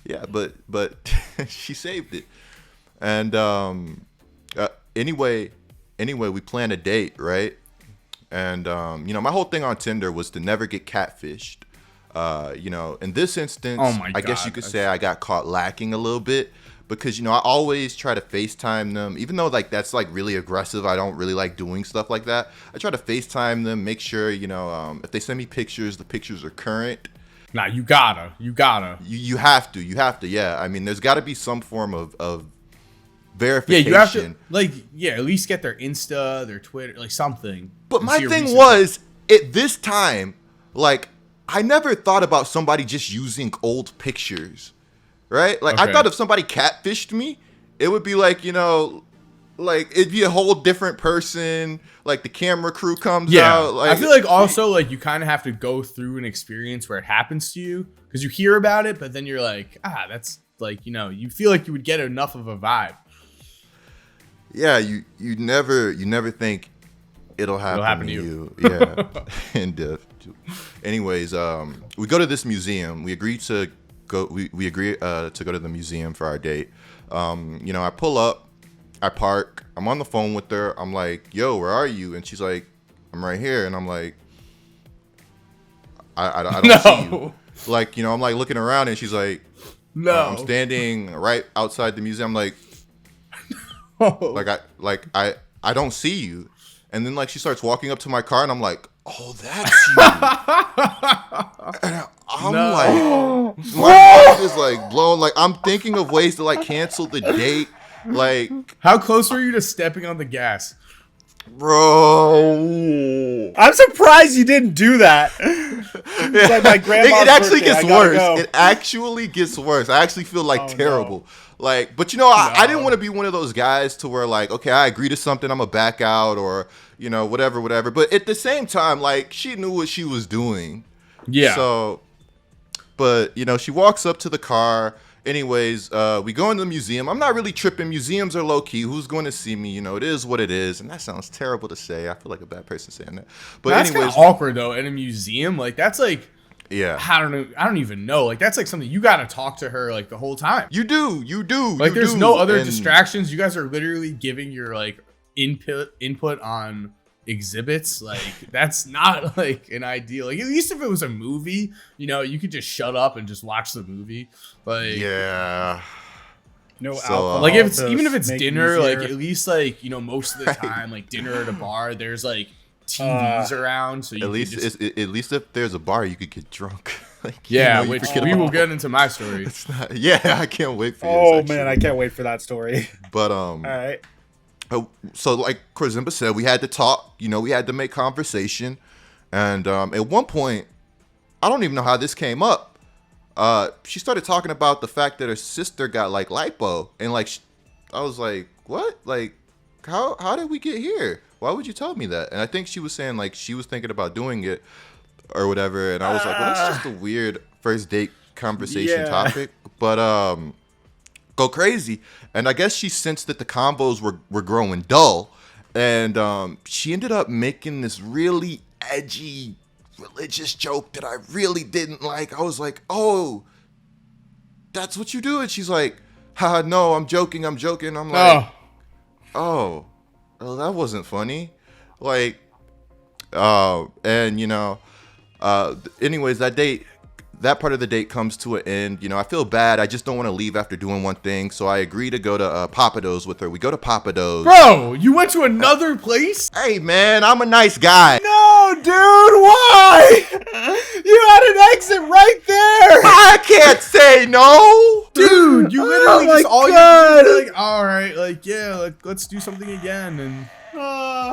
Yeah, but she saved it. And anyway, we planned a date, right? And my whole thing on Tinder was to never get catfished. In this instance, oh my God. I guess you could say I got caught lacking a little bit. Because, I always try to FaceTime them, even though, like, that's, like, really aggressive. I don't really like doing stuff like that. I try to FaceTime them, make sure, if they send me pictures, the pictures are current. Nah, you gotta. You have to, yeah. I mean, there's got to be some form of verification. Yeah, you have to, at least get their Insta, their Twitter, like, something. But my thing was, at this time, like, I never thought about somebody just using old pictures. Right? Like, okay. I thought if somebody catfished me, it would be like, like it'd be a whole different person. Like the camera crew comes out. Like, I feel like also like you kind of have to go through an experience where it happens to you because you hear about it, but then you're like, that's like, you feel like you would get enough of a vibe. Yeah, you never think it'll happen to you. Yeah. And anyways, we go to this museum. We agree to go to the museum for our date. I pull up, I park, I'm on the phone with her. I'm like, yo, where are you? And she's like, I'm right here. And I'm like, I don't see you. Like, I'm like looking around, and she's like, no, I'm standing right outside the museum. I'm like, I don't see you. And then like she starts walking up to my car, and I'm like, oh, that's you. And I'm like, my mind is like blown. Like I'm thinking of ways to like cancel the date. Like, how close were you to stepping on the gas? Bro, I'm surprised you didn't do that. It's like my grandma's it actually birthday. gets worse. Go. It actually gets worse. I actually feel like terrible. No. Like, but I didn't want to be one of those guys to where like, okay, I agree to something, I'm gonna back out, or whatever. But at the same time, like, she knew what she was doing. Yeah. So, but she walks up to the car. Anyways, we go into the museum. I'm not really tripping. Museums are low key. Who's going to see me? It is what it is. And that sounds terrible to say. I feel like a bad person saying that. But that's kind of awkward though. In a museum, like that's like, yeah, I don't know. I don't even know. Like that's like something you got to talk to her like the whole time. You do. Like there's no other distractions. You guys are literally giving your like input on exhibits. Like that's not like an ideal. Like at least if it was a movie, you could just shut up and just watch the movie. Like yeah. No alcohol. Like if it's even if it's dinner, like at least like most of the time, like dinner at a bar, there's like TVs around, so you at least if there's a bar, you could get drunk. Like, Yeah, you which forget we about- will get into my story. It's not. Yeah, I can't wait for you. Oh man, I can't wait for that story. But All right. so like Korzemba said, we had to talk. We had to make conversation, and at one point, I don't even know how this came up. She started talking about the fact that her sister got like lipo, and like I was like, what? Like, how did we get here? Why would you tell me that? And I think she was saying like she was thinking about doing it or whatever, and I was like, well, that's just a weird first date conversation topic, but go crazy. And I guess she sensed that the combos were growing dull, and she ended up making this really edgy religious joke that I really didn't like. I was like, oh, that's what you do? And she's like, haha, no, I'm joking. I'm like, oh, well, that wasn't funny. Like, and anyways, that part of the date comes to an end. I feel bad. I just don't want to leave after doing one thing. So I agree to go to Papados with her. We go to Papados. Bro, you went to another place? Hey, man, I'm a nice guy. No, dude, why? You had an exit right there. I can't say no. Dude, you literally Oh just my all God. you did was like, all right, like, yeah, like, let's do something again. And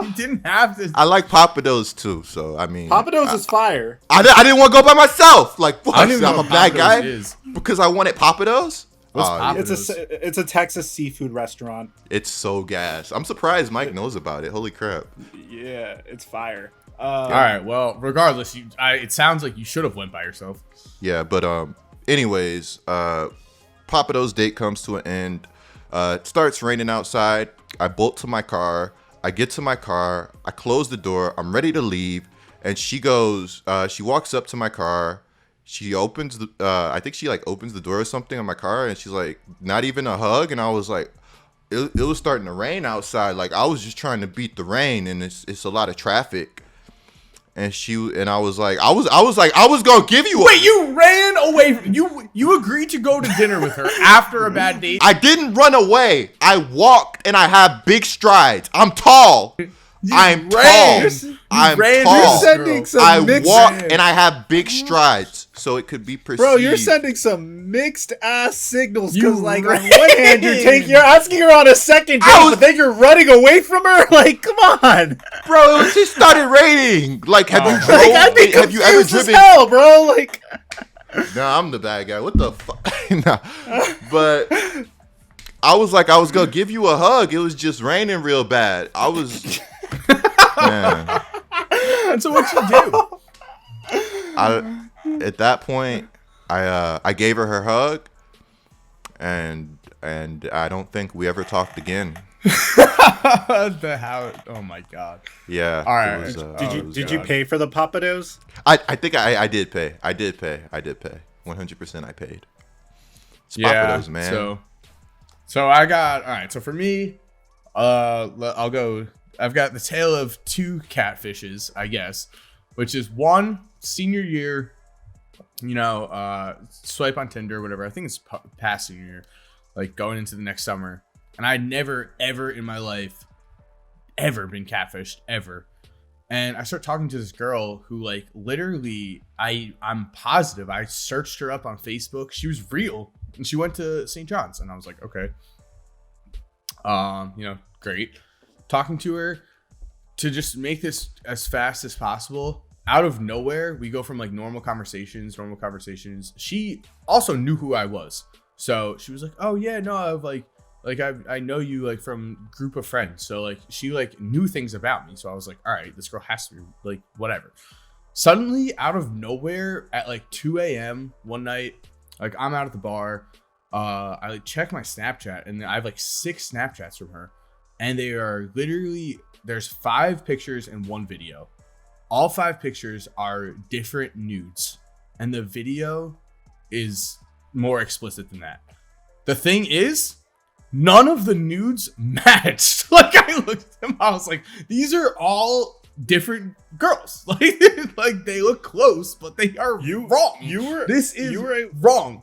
you didn't have to. I like Papados too. So, I mean. Papados is fire. I didn't want to go by myself. Like, what? I don't even know I'm a what bad Papados guy is. because I wanted Papados. What's Oh, Papados? It's a Texas seafood restaurant. It's so gas. I'm surprised Mike knows about it. Holy crap. Yeah, it's fire. All right, well, regardless, it sounds like you should have went by yourself. Yeah, but anyways, Papados' date comes to an end. It starts raining outside. I bolt to my car. I get to my car. I close the door. I'm ready to leave. And she goes, she walks up to my car. She opens the, I think she like opens the door or something on my car. And she's like, not even a hug. And I was like, it was starting to rain outside. Like I was just trying to beat the rain, and it's a lot of traffic. And I was like, I was gonna give you. Wait, you ran away? You agreed to go to dinner with her after a bad date? I didn't run away. I walked, and I have big strides. I'm tall. I'm ran. tall. You I'm ran tall. this You're sending some I mixed walk, and I have big strides, so it could be perceived. Bro, you're sending some mixed ass signals because, You like, ran. on one hand you're asking her on a second date, but then you're running away from her. Like, come on, Bro, it just started raining. Like, have you like, I'd be have you ever confused as driven? hell, bro. Like, Nah, I'm the bad guy. What the fuck? Nah. But I was like, I was gonna give you a hug. It was just raining real bad. I was, man. And so what'd you do? At that point, I gave her hug, and I don't think we ever talked again. Oh my god. Yeah. All right. It was, did you pay for the Papados? I think I did pay. I did pay. 100% I paid. It's Papados, man. So I got, all right. So for me, I'll go. I've got the tale of two catfishes, I guess, which is one senior year, swipe on Tinder, whatever. I think it's past senior year, like going into the next summer. And I'd never, ever in my life, ever been catfished, ever. And I start talking to this girl who, like, literally, I'm positive I searched her up on Facebook. She was real, and she went to St. John's, and I was like, okay, great. Talking to her to just make this as fast as possible. Out of nowhere, we go from like normal conversations. She also knew who I was, so she was like, "Oh yeah, no, I've I know you like from group of friends." So like she like knew things about me. So I was like, all right, this girl has to be like whatever. Suddenly, out of nowhere, at like 2 a.m. one night, like I'm out at the bar. I like check my Snapchat, and I have like 6 Snapchats from her, and they are literally, there's 5 pictures and 1 video. All 5 pictures are different nudes, and the video is more explicit than that. The thing is, none of the nudes matched. Like I looked at them, I was like, these are all different girls. Like they look close, but they are wrong. This is wrong.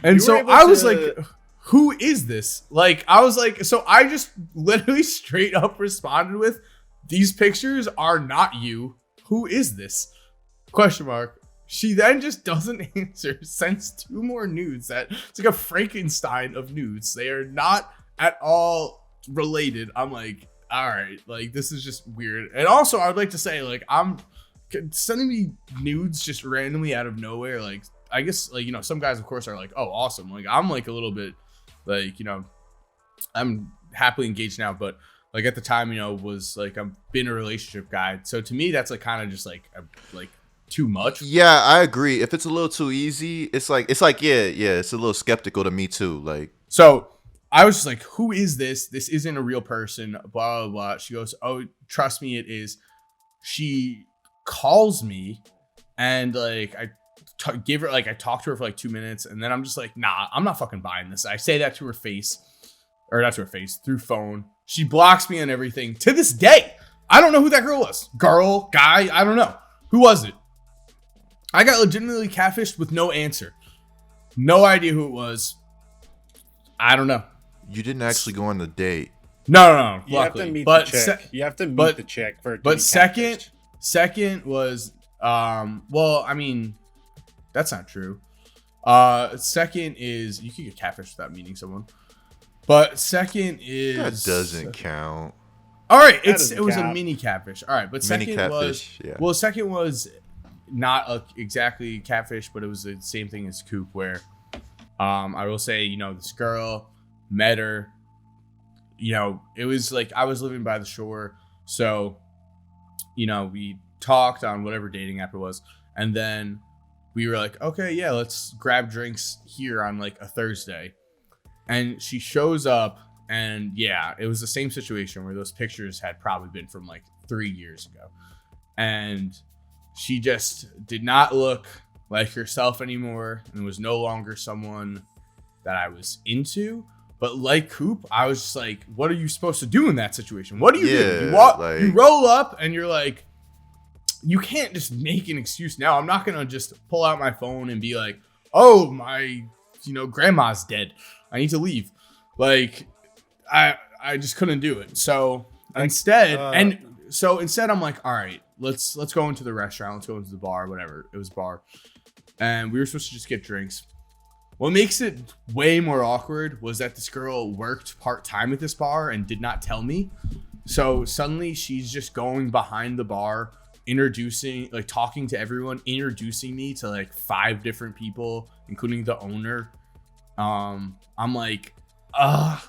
And so I was like, who is this? Like, I was like, so I just literally straight up responded with, these pictures are not you. Who is this? Question mark. She then just doesn't answer, sends 2 more nudes. It's like a Frankenstein of nudes. They are not at all related. I'm like, all right, like this is just weird. And also, I'd like to say, like, I'm sending me nudes just randomly out of nowhere. Like, I guess, like, you know, some guys, of course, are like, oh, awesome. Like, I'm like a little bit, like, you know, I'm happily engaged now, but like at the time, you know, was like I've been a relationship guy. So to me, that's like kind of just like too much. Yeah, I agree. If it's a little too easy, it's like yeah, it's a little skeptical to me too. Like, so I was just like, who is this? This isn't a real person, blah, blah, blah. She goes, oh, trust me, it is. She calls me and like I talked to her for like 2 minutes, and then I'm just like, nah, I'm not fucking buying this. I say that to her face, or not to her face, through phone. She blocks me and everything. To this day, I don't know who that girl was. Girl, guy, I don't know. Who was it? I got legitimately catfished with no answer. No idea who it was. I don't know. you didn't actually go on the date. No. You have to meet the chick. You have to meet the chick for it to But be second catfished. was well, I mean, that's not true. Second is you can get catfished without meeting someone. But second is That doesn't count. all right. That It was count. a mini catfish. All right, but Mini second catfish, yeah. well, second was not exactly catfish, but it was the same thing as Coop, where I will say, you know, this girl met her. You know, it was like I was living by the shore, so you know we talked on whatever dating app it was, and then we were like, okay, yeah, let's grab drinks here on like a Thursday. And she shows up, and yeah, it was the same situation where those pictures had probably been from like 3 years ago. And she just did not look like herself anymore and was no longer someone that I was into. But like Coop, I was just like, what are you supposed to do in that situation? What do you do? You roll up and you're like, you can't just make an excuse now. I'm not going to just pull out my phone and be like, oh, my, grandma's dead. I need to leave. Like, I just couldn't do it. So instead, I'm like, all right, let's go into the restaurant. Let's go into the bar, whatever. It was a bar. And we were supposed to just get drinks. What makes it way more awkward was that this girl worked part-time at this bar and did not tell me. So suddenly she's just going behind the bar, talking to everyone, introducing me to like 5 different people, including the owner. I'm like,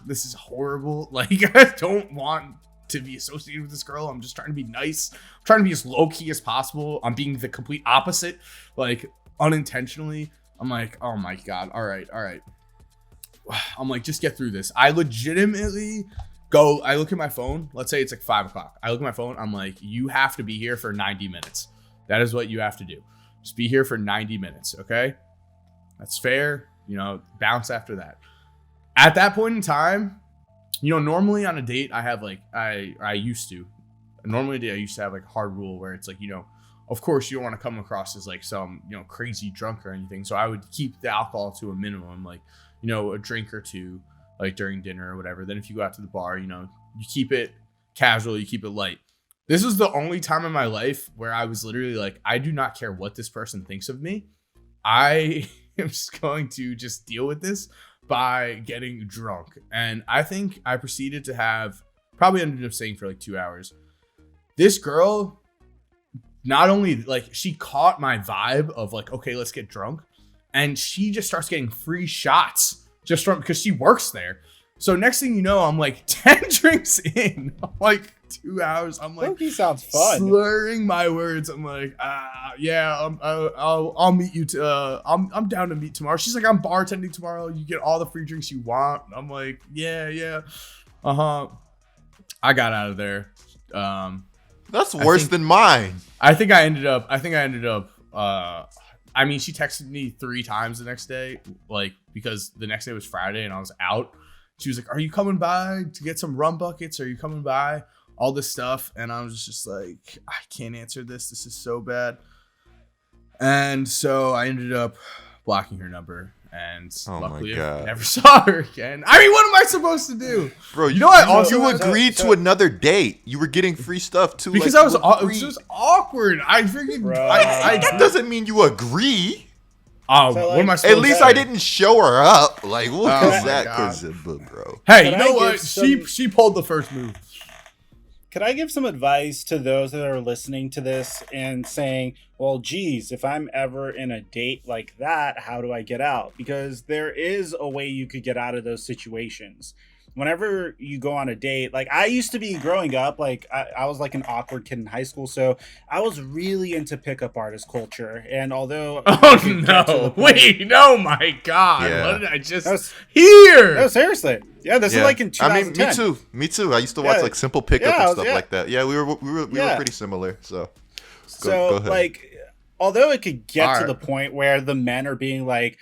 this is horrible. Like, I don't want to be associated with this girl. I'm just trying to be nice. I'm trying to be as low-key as possible. I'm being the complete opposite, like unintentionally. I'm like, oh my God. All right. I'm like, just get through this. I legitimately I look at my phone. Let's say it's like 5:00. I look at my phone. I'm like, you have to be here for 90 minutes. That is what you have to do. Just be here for 90 minutes. Okay. That's fair. Bounce after that. At that point in time, normally on a date, I have like, I used to have like a hard rule where it's like, of course you don't want to come across as like some, crazy drunk or anything. So I would keep the alcohol to a minimum, like, a drink or two, like during dinner or whatever. Then if you go out to the bar, you keep it casual, you keep it light. This is the only time in my life where I was literally like, I do not care what this person thinks of me. I am just going to just deal with this by getting drunk. And I think I proceeded to probably ended up staying for like 2 hours. This girl, not only like she caught my vibe of like, okay, let's get drunk. And she just starts getting free shots just because she works there. So next thing you know, I'm like 10 drinks in. I'm like 2 hours. I'm like, he sounds fun. Slurring my words. I'm like, yeah, I'll meet you. I'm down to meet tomorrow. She's like, I'm bartending tomorrow. You get all the free drinks you want. I'm like, yeah. I got out of there. That's worse than mine. I think I ended up. I mean, she texted me 3 times the next day, like, because the next day was Friday and I was out. She was like, are you coming by to get some rum buckets? Are you coming by? All this stuff. And I was just like, I can't answer this. This is so bad. And so I ended up blocking her number. And Oh my luckily, I God. never saw her again. I mean, what am I supposed to do? Bro, You know what? Also, you agreed to another date. You were getting free stuff too. because like, it was just awkward. I freaking That doesn't mean you agree. Oh, So, what like, am I supposed At least to I say? didn't show her up. Like, what Oh is my that, God. Korzemba, bro? Hey, Can you know I what? give some- She pulled the first move. Could I give some advice to those that are listening to this and saying, well, geez, if I'm ever in a date like that, how do I get out? Because there is a way you could get out of those situations. Whenever you go on a date, like I used to be growing up, like I was like an awkward kid in high school. So I was really into pickup artist culture. And although... Oh, no. Wait, oh my God. Yeah. What did I just was- hear? No, seriously. Yeah, this is like in 2010. I mean, me too. I used to watch Yeah. like Simple Pickup Yeah, and stuff yeah. like that. Yeah, we were Yeah. pretty similar. So, So go ahead. like, although it could get to Alright. the point where the men are being like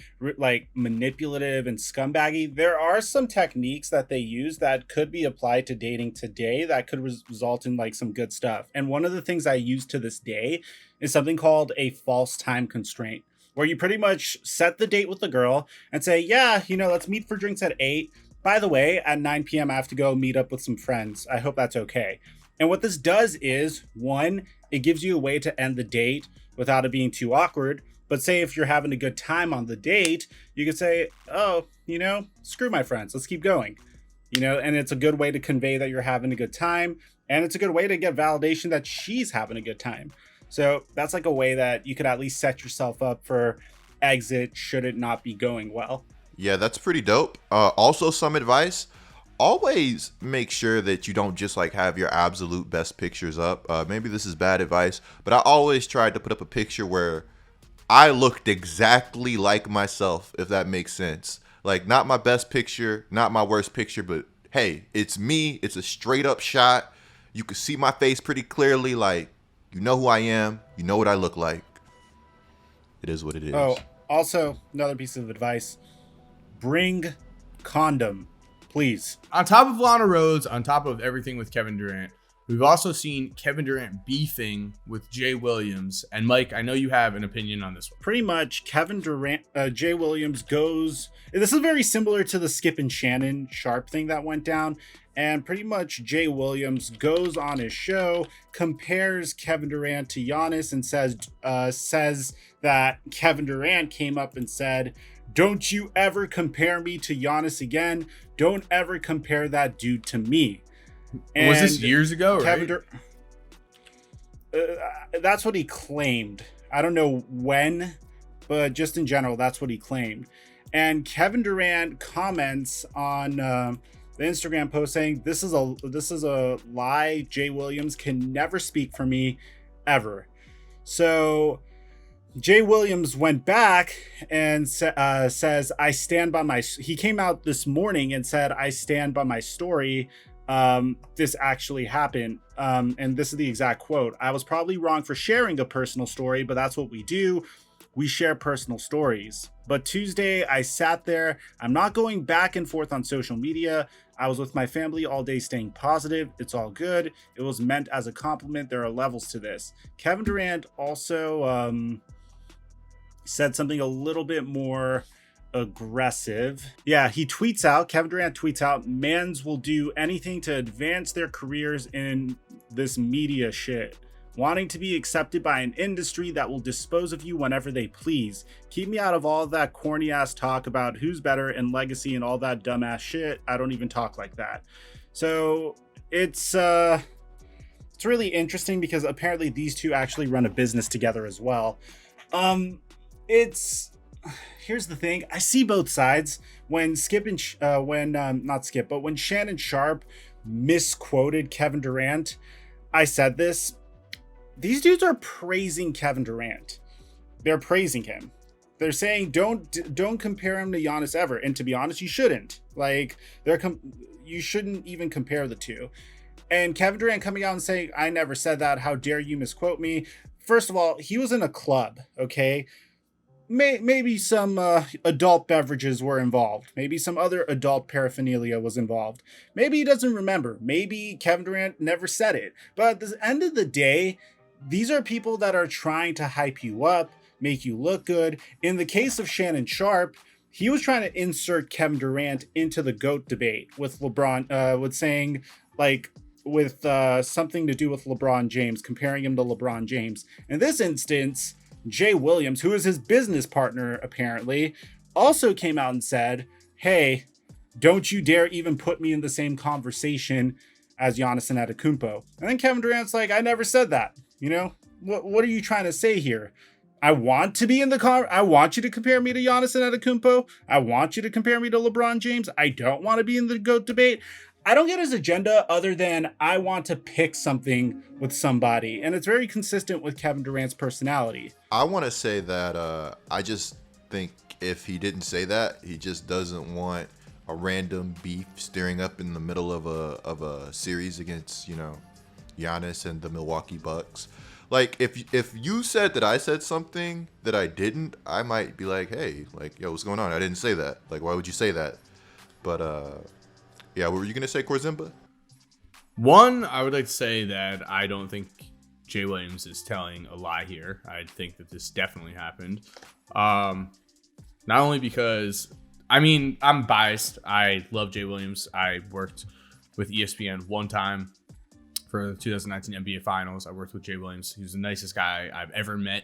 manipulative and scumbaggy, there are some techniques that they use that could be applied to dating today that could result in like some good stuff. And one of the things I use to this day is something called a false time constraint, where you pretty much set the date with the girl and say, yeah, let's meet for drinks at 8. By the way, at 9 p.m. I have to go meet up with some friends. I hope that's okay. And what this does is, one, it gives you a way to end the date without it being too awkward. But say if you're having a good time on the date, you could say, oh, screw my friends. Let's keep going. And it's a good way to convey that you're having a good time. And it's a good way to get validation that she's having a good time. So that's like a way that you could at least set yourself up for exit should it not be going well. Yeah, that's pretty dope. Also, some advice: always make sure that you don't just like have your absolute best pictures up. Maybe this is bad advice, but I always tried to put up a picture where I looked exactly like myself, if that makes sense. Like, not my best picture, not my worst picture, but hey, it's me. It's a straight up shot. You can see my face pretty clearly. Like, you know who I am. You know what I look like. It is what it is. Oh, also, another piece of advice: bring condom, please. On top of Lana Rhoades, on top of everything with Kevin Durant, we've also seen Kevin Durant beefing with Jay Williams. And Mike, I know you have an opinion on this one. Pretty much, Kevin Durant, Jay Williams goes. This is very similar to the Skip and Shannon Sharp thing that went down. And pretty much, Jay Williams goes on his show, compares Kevin Durant to Giannis, and says that Kevin Durant came up and said, "Don't you ever compare me to Giannis again. Don't ever compare that dude to me." And was this years ago, Kevin right? That's what he claimed. I don't know when, but just in general, that's what he claimed. And Kevin Durant comments on the Instagram post saying, "This is a lie. Jay Williams can never speak for me, ever." So Jay Williams went back and says, "I stand by my." He came out this morning and said, "I stand by my story. This actually happened." And this is the exact quote: "I was probably wrong for sharing a personal story, but that's what we do. We share personal stories. But Tuesday, I sat there. I'm not going back and forth on social media. I was with my family all day staying positive. It's all good. It was meant as a compliment. There are levels to this." Kevin Durant also said something a little bit more aggressive. Yeah, Kevin Durant tweets out, "Mans will do anything to advance their careers in this media shit. Wanting to be accepted by an industry that will dispose of you whenever they please. Keep me out of all that corny ass talk about who's better and legacy and all that dumbass shit. I don't even talk like that." So it's really interesting because apparently these two actually run a business together as well. Here's the thing: I see both sides. When when Shannon Sharp misquoted Kevin Durant, I said this: these dudes are praising Kevin Durant. They're praising him. They're saying don't compare him to Giannis ever. And to be honest, you shouldn't. Like you shouldn't even compare the two. And Kevin Durant coming out and saying, "I never said that. How dare you misquote me?" First of all, he was in a club, okay? Maybe some adult beverages were involved. Maybe some other adult paraphernalia was involved. Maybe he doesn't remember. Maybe Kevin Durant never said it. But at the end of the day, these are people that are trying to hype you up, make you look good. In the case of Shannon Sharp, he was trying to insert Kevin Durant into the GOAT debate with LeBron, with saying like with something to do with LeBron James, comparing him to LeBron James. In this instance, Jay Williams, who is his business partner apparently, also came out and said, hey, don't you dare even put me in the same conversation as Giannis Antetokounmpo. And then Kevin Durant's like, I never said that. You know, what are you trying to say here? I want to be in the I want you to compare me to Giannis Antetokounmpo. I want you to compare me to LeBron James. I don't want to be in the GOAT debate. I don't get his agenda other than I want to pick something with somebody. And it's very consistent with Kevin Durant's personality. I want to say that I just think if he didn't say that, he just doesn't want a random beef stirring up in the middle of a series against, Giannis and the Milwaukee Bucks. Like, if you said that I said something that I didn't, I might be like, hey, like, yo, what's going on? I didn't say that. Like, why would you say that? But, yeah, what were you going to say, Korzemba? One, I would like to say that I don't think Jay Williams is telling a lie here. I think that this definitely happened. Not only because, I'm biased. I love Jay Williams. I worked with ESPN one time for the 2019 NBA Finals. I worked with Jay Williams. He was the nicest guy I've ever met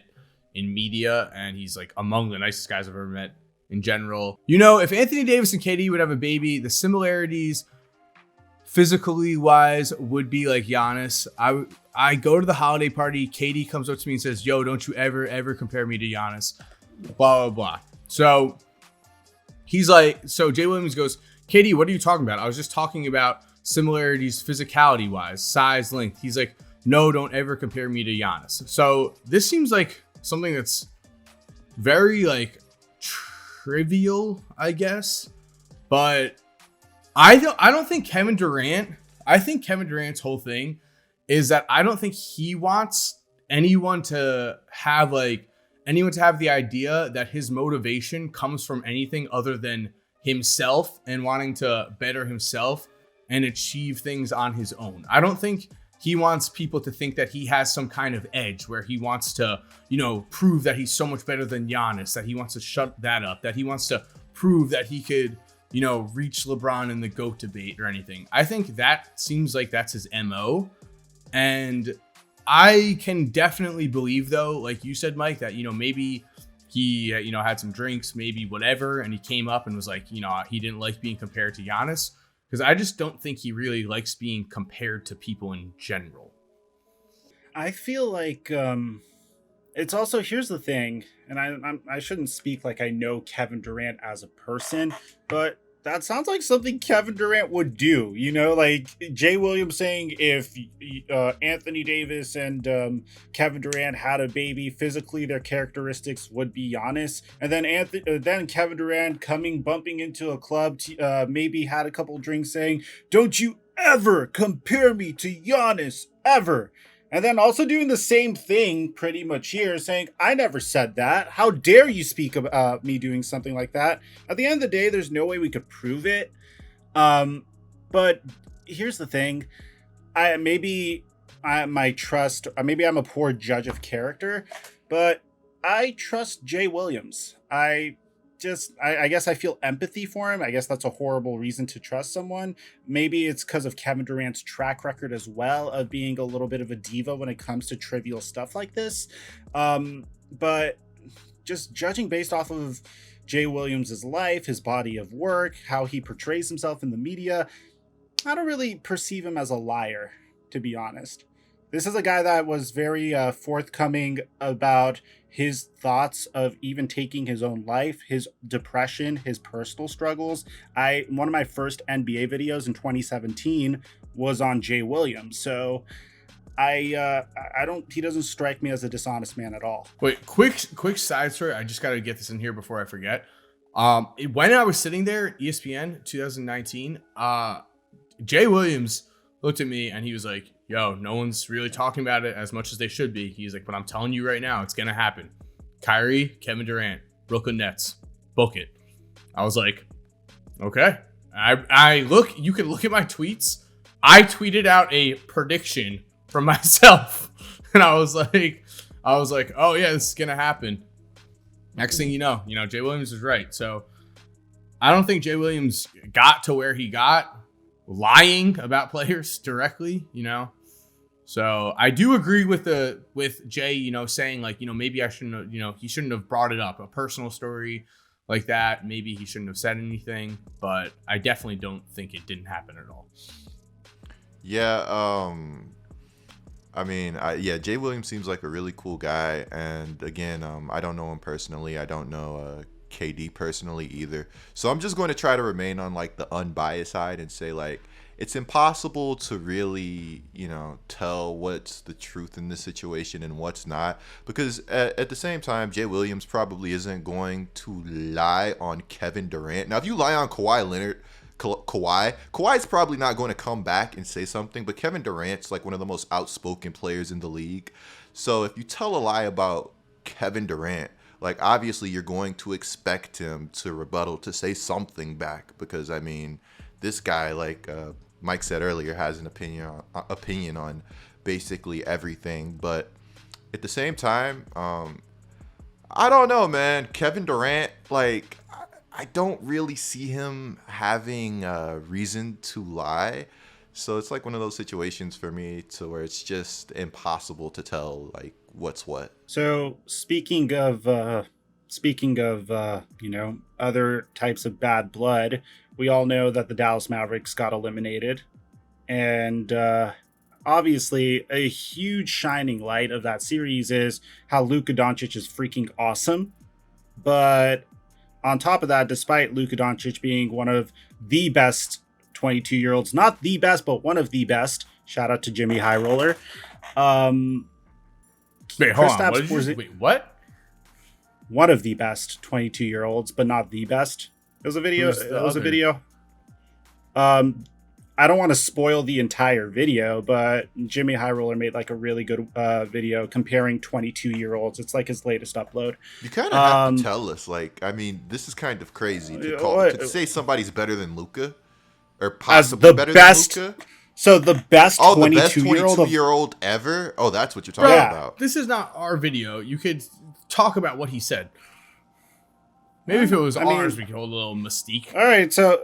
in media, and he's like among the nicest guys I've ever met in general. If Anthony Davis and KD would have a baby, the similarities physically wise would be like Giannis. I go to the holiday party, KD comes up to me and says, yo, don't you ever compare me to Giannis, blah, blah, blah. So Jay Williams goes, KD, what are you talking about? I was just talking about similarities physicality wise, size, length. He's like, no, don't ever compare me to Giannis. So this seems like something that's very like trivial, I guess. But I don't think Kevin Durant, I think Kevin Durant's whole thing is that I don't think he wants anyone to have the idea that his motivation comes from anything other than himself and wanting to better himself and achieve things on his own. I don't think he wants people to think that he has some kind of edge where he wants to, prove that he's so much better than Giannis, that he wants to shut that up, that he wants to prove that he could, reach LeBron in the GOAT debate or anything. I think that seems like that's his MO. And I can definitely believe, though, like you said, Mike, that, maybe he, had some drinks, maybe whatever, and he came up and was like, he didn't like being compared to Giannis. Because I just don't think he really likes being compared to people in general. I feel like it's also, here's the thing, and I shouldn't speak like I know Kevin Durant as a person, but that sounds like something Kevin Durant would do. Like Jay Williams saying if Anthony Davis and Kevin Durant had a baby, physically their characteristics would be Giannis. And then Kevin Durant bumping into a club, maybe had a couple drinks saying, don't you ever compare me to Giannis, ever. And then also doing the same thing pretty much here, saying, I never said that. How dare you speak about me doing something like that? At the end of the day, there's no way we could prove it. But here's the thing. Maybe I'm a poor judge of character, but I trust Jay Williams. I guess I feel empathy for him. I guess that's a horrible reason to trust someone. Maybe it's because of Kevin Durant's track record as well of being a little bit of a diva when it comes to trivial stuff like this. But just judging based off of Jay Williams' life, his body of work, how he portrays himself in the media, I don't really perceive him as a liar, to be honest. This is a guy that was very forthcoming about his thoughts of even taking his own life, his depression, his personal struggles. One of my first NBA videos in 2017 was on Jay Williams. So he doesn't strike me as a dishonest man at all. Wait, quick side story. I just got to get this in here before I forget. When I was sitting there at ESPN 2019, Jay Williams looked at me and he was like, yo, no one's really talking about it as much as they should be. He's like, but I'm telling you right now, it's going to happen. Kyrie, Kevin Durant, Brooklyn Nets, book it. I was like, okay. You can look at my tweets. I tweeted out a prediction from myself. And I was like, oh yeah, this is going to happen. Next thing you know, Jay Williams is right. So I don't think Jay Williams got to where he got lying about players directly, So I do agree with Jay, saying like, maybe I shouldn't have, he shouldn't have brought it up, a personal story like that. Maybe he shouldn't have said anything, but I definitely don't think it didn't happen at all. Yeah. Jay Williams seems like a really cool guy. And again, I don't know him personally. I don't know KD personally either. So I'm just going to try to remain on like the unbiased side and say like, it's impossible to really, tell what's the truth in this situation and what's not. Because at the same time, Jay Williams probably isn't going to lie on Kevin Durant. Now, if you lie on Kawhi's probably not going to come back and say something. But Kevin Durant's like one of the most outspoken players in the league. So if you tell a lie about Kevin Durant, like obviously you're going to expect him to rebuttal, to say something back. Because, I mean, this guy, like Mike said earlier, has an opinion on basically everything. But at the same time, I don't know, man. Kevin Durant, like, I don't really see him having a reason to lie. So it's like one of those situations for me to where it's just impossible to tell like what's what. So speaking of other types of bad blood, we all know that the Dallas Mavericks got eliminated, and obviously a huge shining light of that series is how Luka Doncic is freaking awesome. But on top of that, despite Luka Doncic being one of the best 22-year-olds, not the best, but one of the best, shout out to Jimmy High Roller. Wait, hold on. What? One of the best 22-year-olds, but not the best. It was a video. I don't want to spoil the entire video, but Jimmy High Roller made like a really good video comparing 22-year-olds. It's like his latest upload. You kind of have to tell us. Like, I mean, this is kind of crazy to say somebody's better than Luka, or possibly better than Luka. So the best 22-year-old ever? Oh, that's what you're talking about. This is not our video. You could talk about what he said. Maybe if it was ours, we could hold a little mystique. All right. So,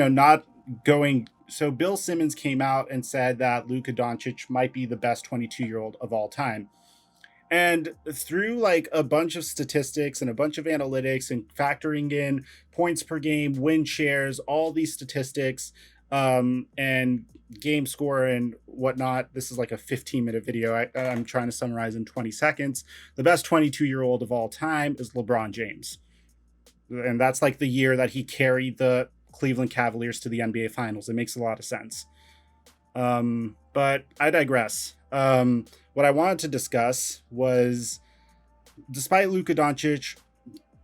not going. So Bill Simmons came out and said that Luka Doncic might be the best 22-year-old of all time. And through like a bunch of statistics and a bunch of analytics and factoring in points per game, win shares, all these statistics, and game score and whatnot. This is like a 15-minute video. I'm trying to summarize in 20 seconds. The best 22-year-old of all time is LeBron James. And that's like the year that he carried the Cleveland Cavaliers to the NBA Finals. It makes a lot of sense. But I digress. What I wanted to discuss was, despite Luka Doncic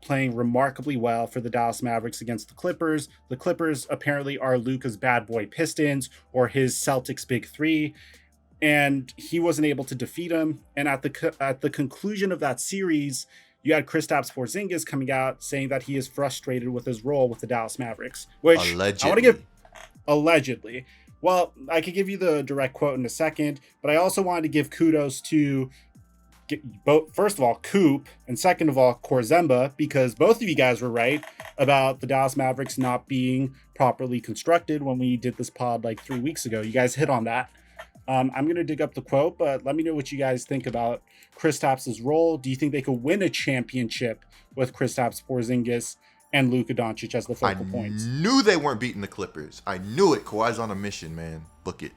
playing remarkably well for the Dallas Mavericks against the Clippers apparently are Luka's bad boy Pistons or his Celtics big three, and he wasn't able to defeat him. And at the conclusion of that series, you had Kristaps Porzingis coming out saying that he is frustrated with his role with the Dallas Mavericks, which allegedly. I want to give allegedly. Well, I could give you the direct quote in a second, but I also wanted to give kudos to both, first of all, Coop, and second of all, Korzemba, because both of you guys were right about the Dallas Mavericks not being properly constructed when we did this pod like 3 weeks ago. You guys hit on that. I'm going to dig up the quote, but let me know what you guys think about Kristaps' role. Do you think they could win a championship with Kristaps Porzingis and Luka Doncic as the focal points? I knew they weren't beating the Clippers. I knew it. Kawhi's on a mission, man. Book it.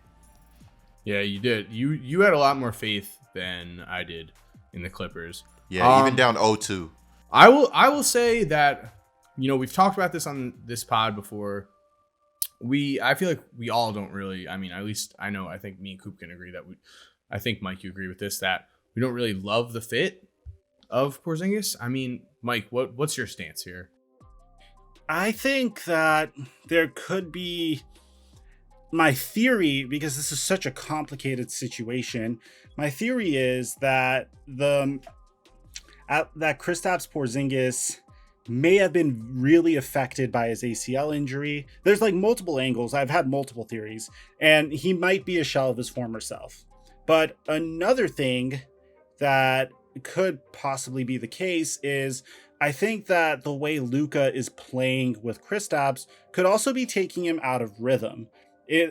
Yeah, you did. You had a lot more faith than I did in the Clippers. Yeah, even down 0-2. I will say that, we've talked about this on this pod before. I feel like we all don't really, at least I think me and Coop can agree that I think, Mike, you agree with this, that we don't really love the fit of Porzingis. Mike, what's your stance here? I think that there could be, my theory, because this is such a complicated situation, my theory is that that Kristaps Porzingis may have been really affected by his ACL injury. There's like multiple angles. I've had multiple theories, and he might be a shell of his former self. But another thing that could possibly be the case is, I think that the way Luka is playing with Kristaps could also be taking him out of rhythm.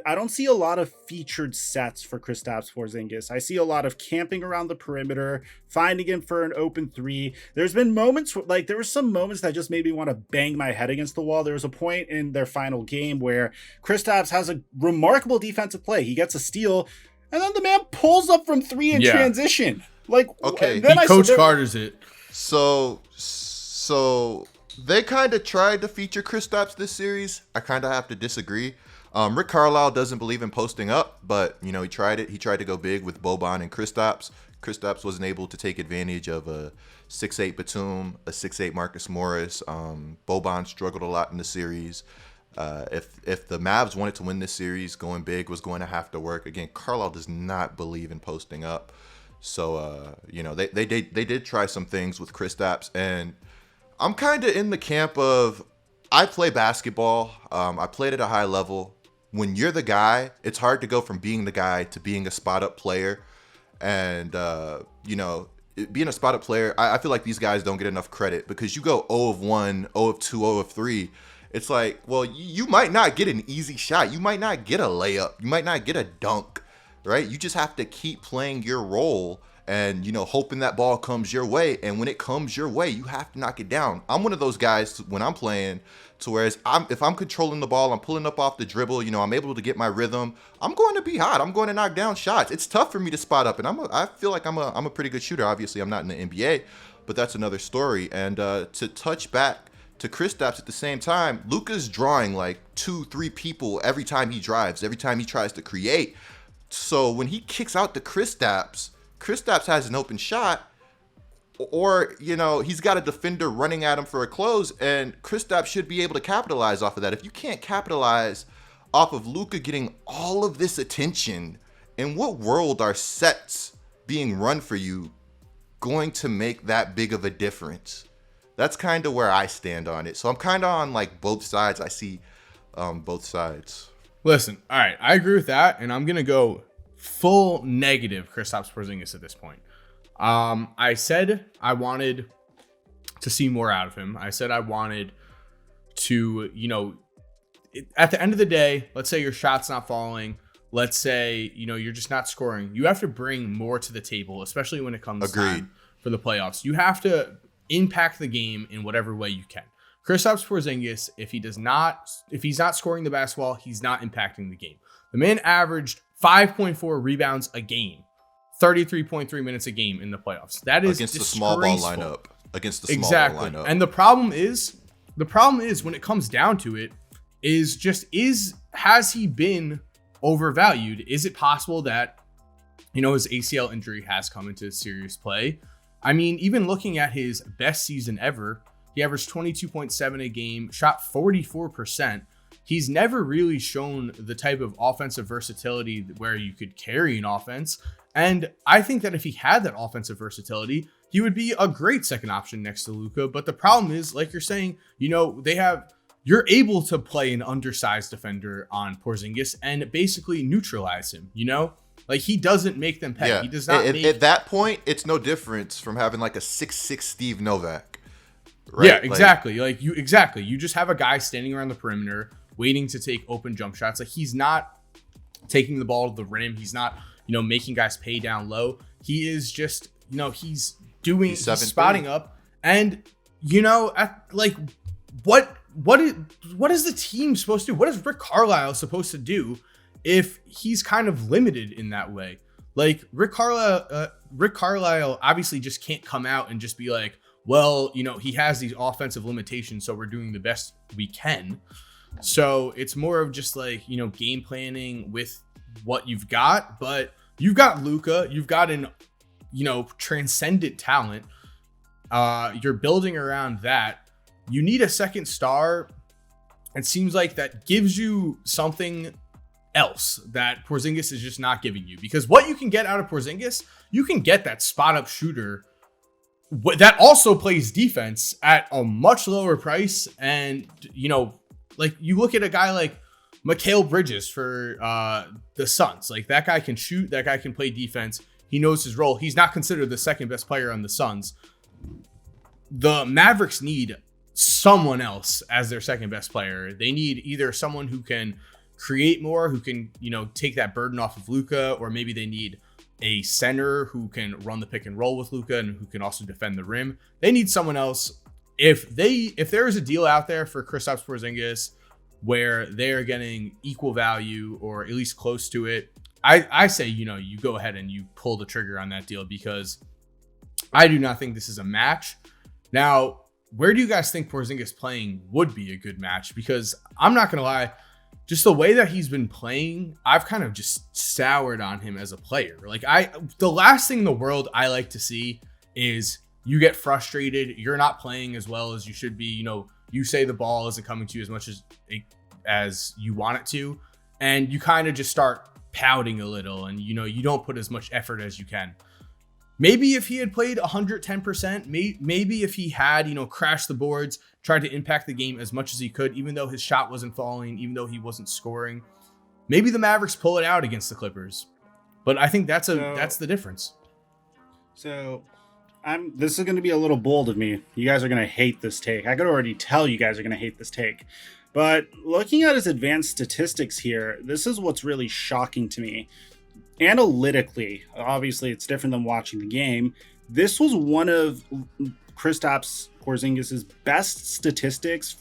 I don't see a lot of featured sets for Kristaps Porzingis. I see a lot of camping around the perimeter, finding him for an open three. There's been moments, like there were some moments that just made me want to bang my head against the wall. There was a point in their final game where Kristaps has a remarkable defensive play. He gets a steal, and then the man pulls up from three in transition. Like, okay, then Coach Carter's it. So they kind of tried to feature Kristaps this series. I kind of have to disagree. Rick Carlisle doesn't believe in posting up, but he tried it. He tried to go big with Boban and Kristaps. Kristaps wasn't able to take advantage of a 6'8" Batum, a 6'8" Marcus Morris. Boban struggled a lot in the series. If the Mavs wanted to win this series, going big was going to have to work. Again, Carlisle does not believe in posting up. So they did try some things with Kristaps, and I'm kind of in the camp of I play basketball. I played at a high level. When you're the guy, it's hard to go from being the guy to being a spot-up player. And, being a spot-up player, I feel like these guys don't get enough credit because you go 0 of 1, 0 of 2, 0 of 3. It's like, well, you might not get an easy shot. You might not get a layup. You might not get a dunk, right? You just have to keep playing your role and, hoping that ball comes your way. And when it comes your way, you have to knock it down. I'm one of those guys when I'm playing to whereas if I'm controlling the ball, I'm pulling up off the dribble, I'm able to get my rhythm. I'm going to be hot. I'm going to knock down shots. It's tough for me to spot up, and I feel like I'm a pretty good shooter. Obviously, I'm not in the NBA, but that's another story. And to touch back to Kristaps at the same time, Luka's drawing like 2-3 people every time he drives, every time he tries to create. So when he kicks out to Kristaps has an open shot, or he's got a defender running at him for a close, and Kristaps should be able to capitalize off of that. If you can't capitalize off of Luka getting all of this attention, in what world are sets being run for you going to make that big of a difference? That's kind of where I stand on it. So I'm kind of on like both sides. I see both sides. Listen, all right, I agree with that, and I'm gonna go full negative Kristaps Porzingis at this point. I said I wanted to see more out of him. I said I wanted to, at the end of the day, let's say your shot's not falling. Let's say, you're just not scoring. You have to bring more to the table, especially when it comes time for the playoffs. You have to impact the game in whatever way you can. Kristaps Porzingis, if he's not scoring the basketball, he's not impacting the game. The man averaged 5.4 rebounds a game, 33.3 minutes a game in the playoffs. That is against the small ball lineup. And the problem is when it comes down to it, has he been overvalued? Is it possible that his ACL injury has come into serious play? I mean, even looking at his best season ever, he averaged 22.7 a game, shot 44%. He's never really shown the type of offensive versatility where you could carry an offense. And I think that if he had that offensive versatility, he would be a great second option next to Luka. But the problem is, like you're saying, you're able to play an undersized defender on Porzingis and basically neutralize him, Like, he doesn't make them pay. Yeah. He does not at that point, it's no difference from having like a 6'6" Steve Novak. Right? Yeah, exactly. You just have a guy standing around the perimeter waiting to take open jump shots. Like, he's not taking the ball to the rim. He's not, making guys pay down low. He is just, he's spotting up. And, what is the team supposed to do? What is Rick Carlisle supposed to do if he's kind of limited in that way? Like, Rick Carlisle obviously just can't come out and just be like, well, he has these offensive limitations, so we're doing the best we can. So it's more of just like, game planning with what you've got. But you've got Luka, you've got an, transcendent talent. You're building around that. You need a second star. It seems like that gives you something else that Porzingis is just not giving you. Because what you can get out of Porzingis, you can get that spot up shooter that also plays defense at a much lower price. And, like, you look at a guy like Mikal Bridges for the Suns. Like, that guy can shoot. That guy can play defense. He knows his role. He's not considered the second best player on the Suns. the Mavericks need someone else as their second best player. They need either someone who can create more, who can, take that burden off of Luka, or maybe they need a center who can run the pick and roll with Luka and who can also defend the rim. They need someone else. If there is a deal out there for Kristaps Porzingis where they're getting equal value or at least close to it, I say, you go ahead and you pull the trigger on that deal, because I do not think this is a match. Now, where do you guys think Porzingis playing would be a good match? Because I'm not going to lie, just the way that he's been playing, I've kind of just soured on him as a player. Like, the last thing in the world I like to see is you get frustrated, you're not playing as well as you should be. You say the ball isn't coming to you as much as you want it to, and you kind of just start pouting a little, and you don't put as much effort as you can. Maybe if he had played 110%, maybe if he had, crashed the boards, tried to impact the game as much as he could, even though his shot wasn't falling, even though he wasn't scoring, maybe the Mavericks pull it out against the Clippers. But I think that's the difference. So this is going to be a little bold of me. You guys are going to hate this take. I could already tell you guys are going to hate this take. But looking at his advanced statistics here, this is what's really shocking to me. Analytically, obviously it's different than watching the game. This was one of Kristaps Porzingis' best statistics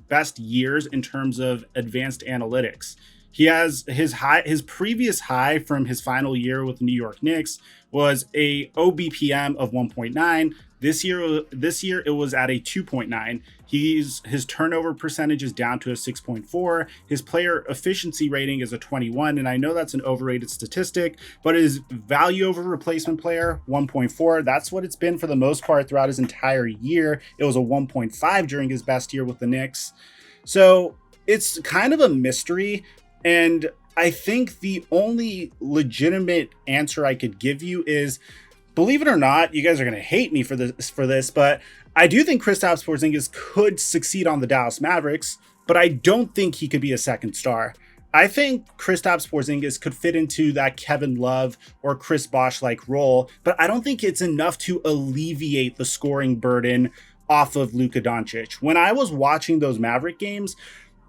best years in terms of advanced analytics. He has his previous high from his final year with the New York Knicks was a OBPM of 1.9. This year it was at a 2.9. His turnover percentage is down to a 6.4. His player efficiency rating is a 21, and I know that's an overrated statistic, but his value over replacement player 1.4. That's what it's been for the most part throughout his entire year. It was a 1.5 during his best year with the Knicks. So it's kind of a mystery, and I think the only legitimate answer I could give you is, believe it or not, you guys are going to hate me for this, but I do think Kristaps Porzingis could succeed on the Dallas Mavericks, but I don't think he could be a second star. I think Kristaps Porzingis could fit into that Kevin Love or Chris Bosh-like role, but I don't think it's enough to alleviate the scoring burden off of Luka Doncic. When I was watching those Maverick games,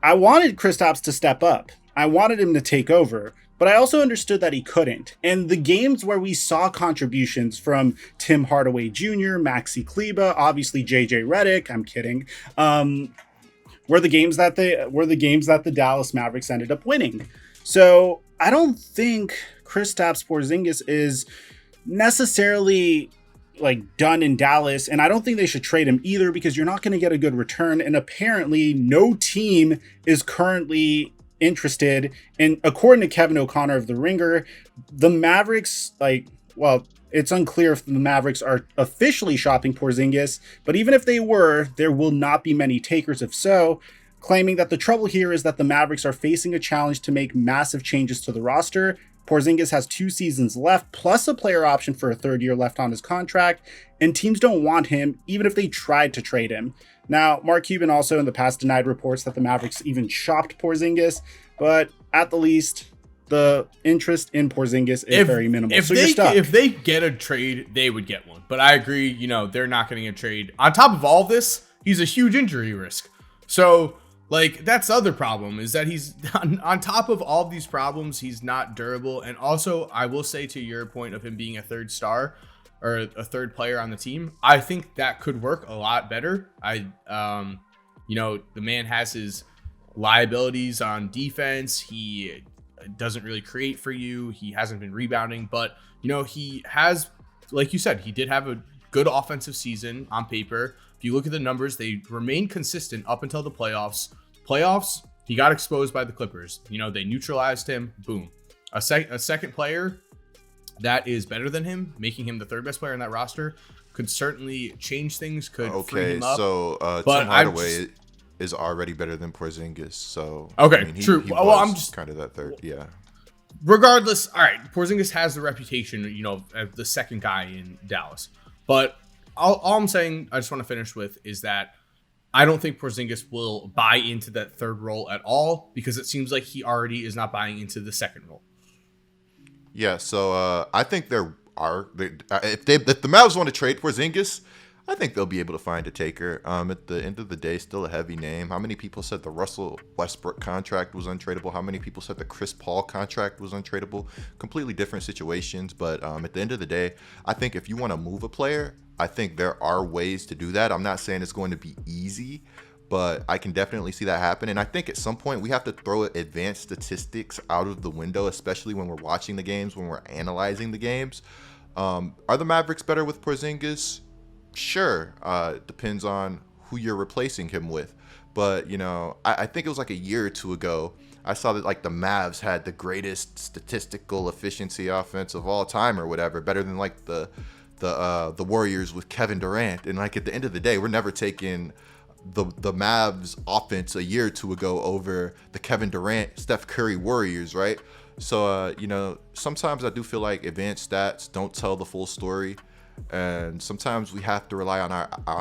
I wanted Kristaps to step up. I wanted him to take over, but I also understood that he couldn't. And the games where we saw contributions from Tim Hardaway Jr., Maxi Kleber, obviously JJ Redick, I'm kidding, were the games that the Dallas Mavericks ended up winning. So I don't think Kristaps Porzingis is necessarily done in Dallas, and I don't think they should trade him either, because you're not going to get a good return, and apparently no team is currently interested. And according to Kevin O'Connor of The Ringer, the Mavericks, it's unclear if the Mavericks are officially shopping Porzingis, but even if they were, there will not be many takers if so, claiming that the trouble here is that the Mavericks are facing a challenge to make massive changes to the roster. Porzingis has 2 seasons left, plus a player option for a 3rd year left on his contract, and teams don't want him, even if they tried to trade him. Now, Mark Cuban also in the past denied reports that the Mavericks even shopped Porzingis, but at the least, the interest in Porzingis is very minimal. If they get a trade, they would get one. But I agree, they're not getting a trade. On top of all this, he's a huge injury risk. So, that's the other problem, is that he's on top of all these problems, he's not durable. And also, I will say, to your point of him being a 3rd star or a 3rd player on the team, I think that could work a lot better. The man has his liabilities on defense. He doesn't really create for you. He hasn't been rebounding, but he has, like you said, he did have a good offensive season on paper. If you look at the numbers, they remained consistent up until the playoffs. He got exposed by the Clippers. They neutralized him. Boom. A second player that is better than him, making him the 3rd best player in that roster, could certainly change things, could free him up. So Tim Hardaway is already better than Porzingis. So okay, true. I'm just kind of that 3rd, yeah. Regardless, all right, Porzingis has the reputation, of the 2nd guy in Dallas. But all I'm saying, I just want to finish with, is that I don't think Porzingis will buy into that 3rd role at all, because it seems like he already is not buying into the 2nd role. Yeah, so I think if the Mavs want to trade Porzingis, I think they'll be able to find a taker. At the end of the day, still a heavy name. How many people said the Russell Westbrook contract was untradeable? How many people said the Chris Paul contract was untradeable? Completely different situations. But at the end of the day, I think if you want to move a player, I think there are ways to do that. I'm not saying it's going to be easy, but I can definitely see that happen. And I think at some point we have to throw advanced statistics out of the window, especially when we're watching the games, when we're analyzing the games. Are the Mavericks better with Porzingis? Sure. Depends on who you're replacing him with. But, I think it was like a year or two ago, I saw that like the Mavs had the greatest statistical efficiency offense of all time or whatever, better than like the Warriors with Kevin Durant. And like at the end of the day, we're never taking the Mavs offense a year or two ago over the Kevin Durant, Steph Curry Warriors, right? So, sometimes I do feel like advanced stats don't tell the full story. And sometimes we have to rely on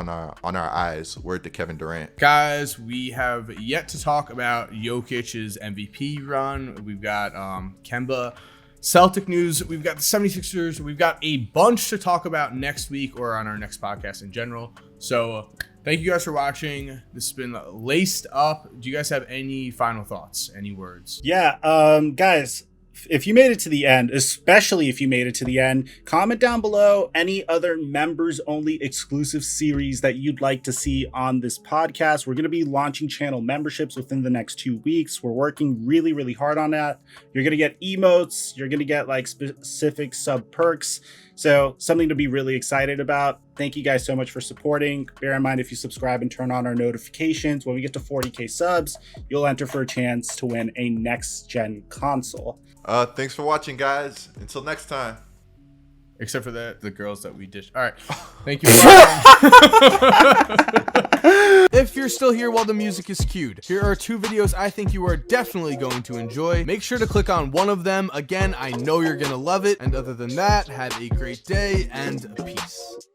our eyes. Word to Kevin Durant. Guys, we have yet to talk about Jokic's MVP run. We've got Kemba Celtic news. We've got the 76ers. We've got a bunch to talk about next week or on our next podcast in general. So thank you guys for watching. This has been laced up. Do you guys have any final thoughts? Any words? Yeah, guys, if you made it to the end, especially if you made it to the end, comment down below any other members only exclusive series that you'd like to see on this podcast. We're going to be launching channel memberships within the next 2 weeks. We're working really, really hard on that. You're going to get emotes. You're going to get like specific sub perks. So something to be really excited about. Thank you guys so much for supporting. Bear in mind, if you subscribe and turn on our notifications, when we get to 40K subs, you'll enter for a chance to win a next gen console. Thanks for watching, guys. Until next time. Except for the girls that we ditched. All right. Thank you for watching. If you're still here while the music is cued, here are 2 videos I think you are definitely going to enjoy. Make sure to click on one of them. Again, I know you're going to love it. And other than that, have a great day and peace.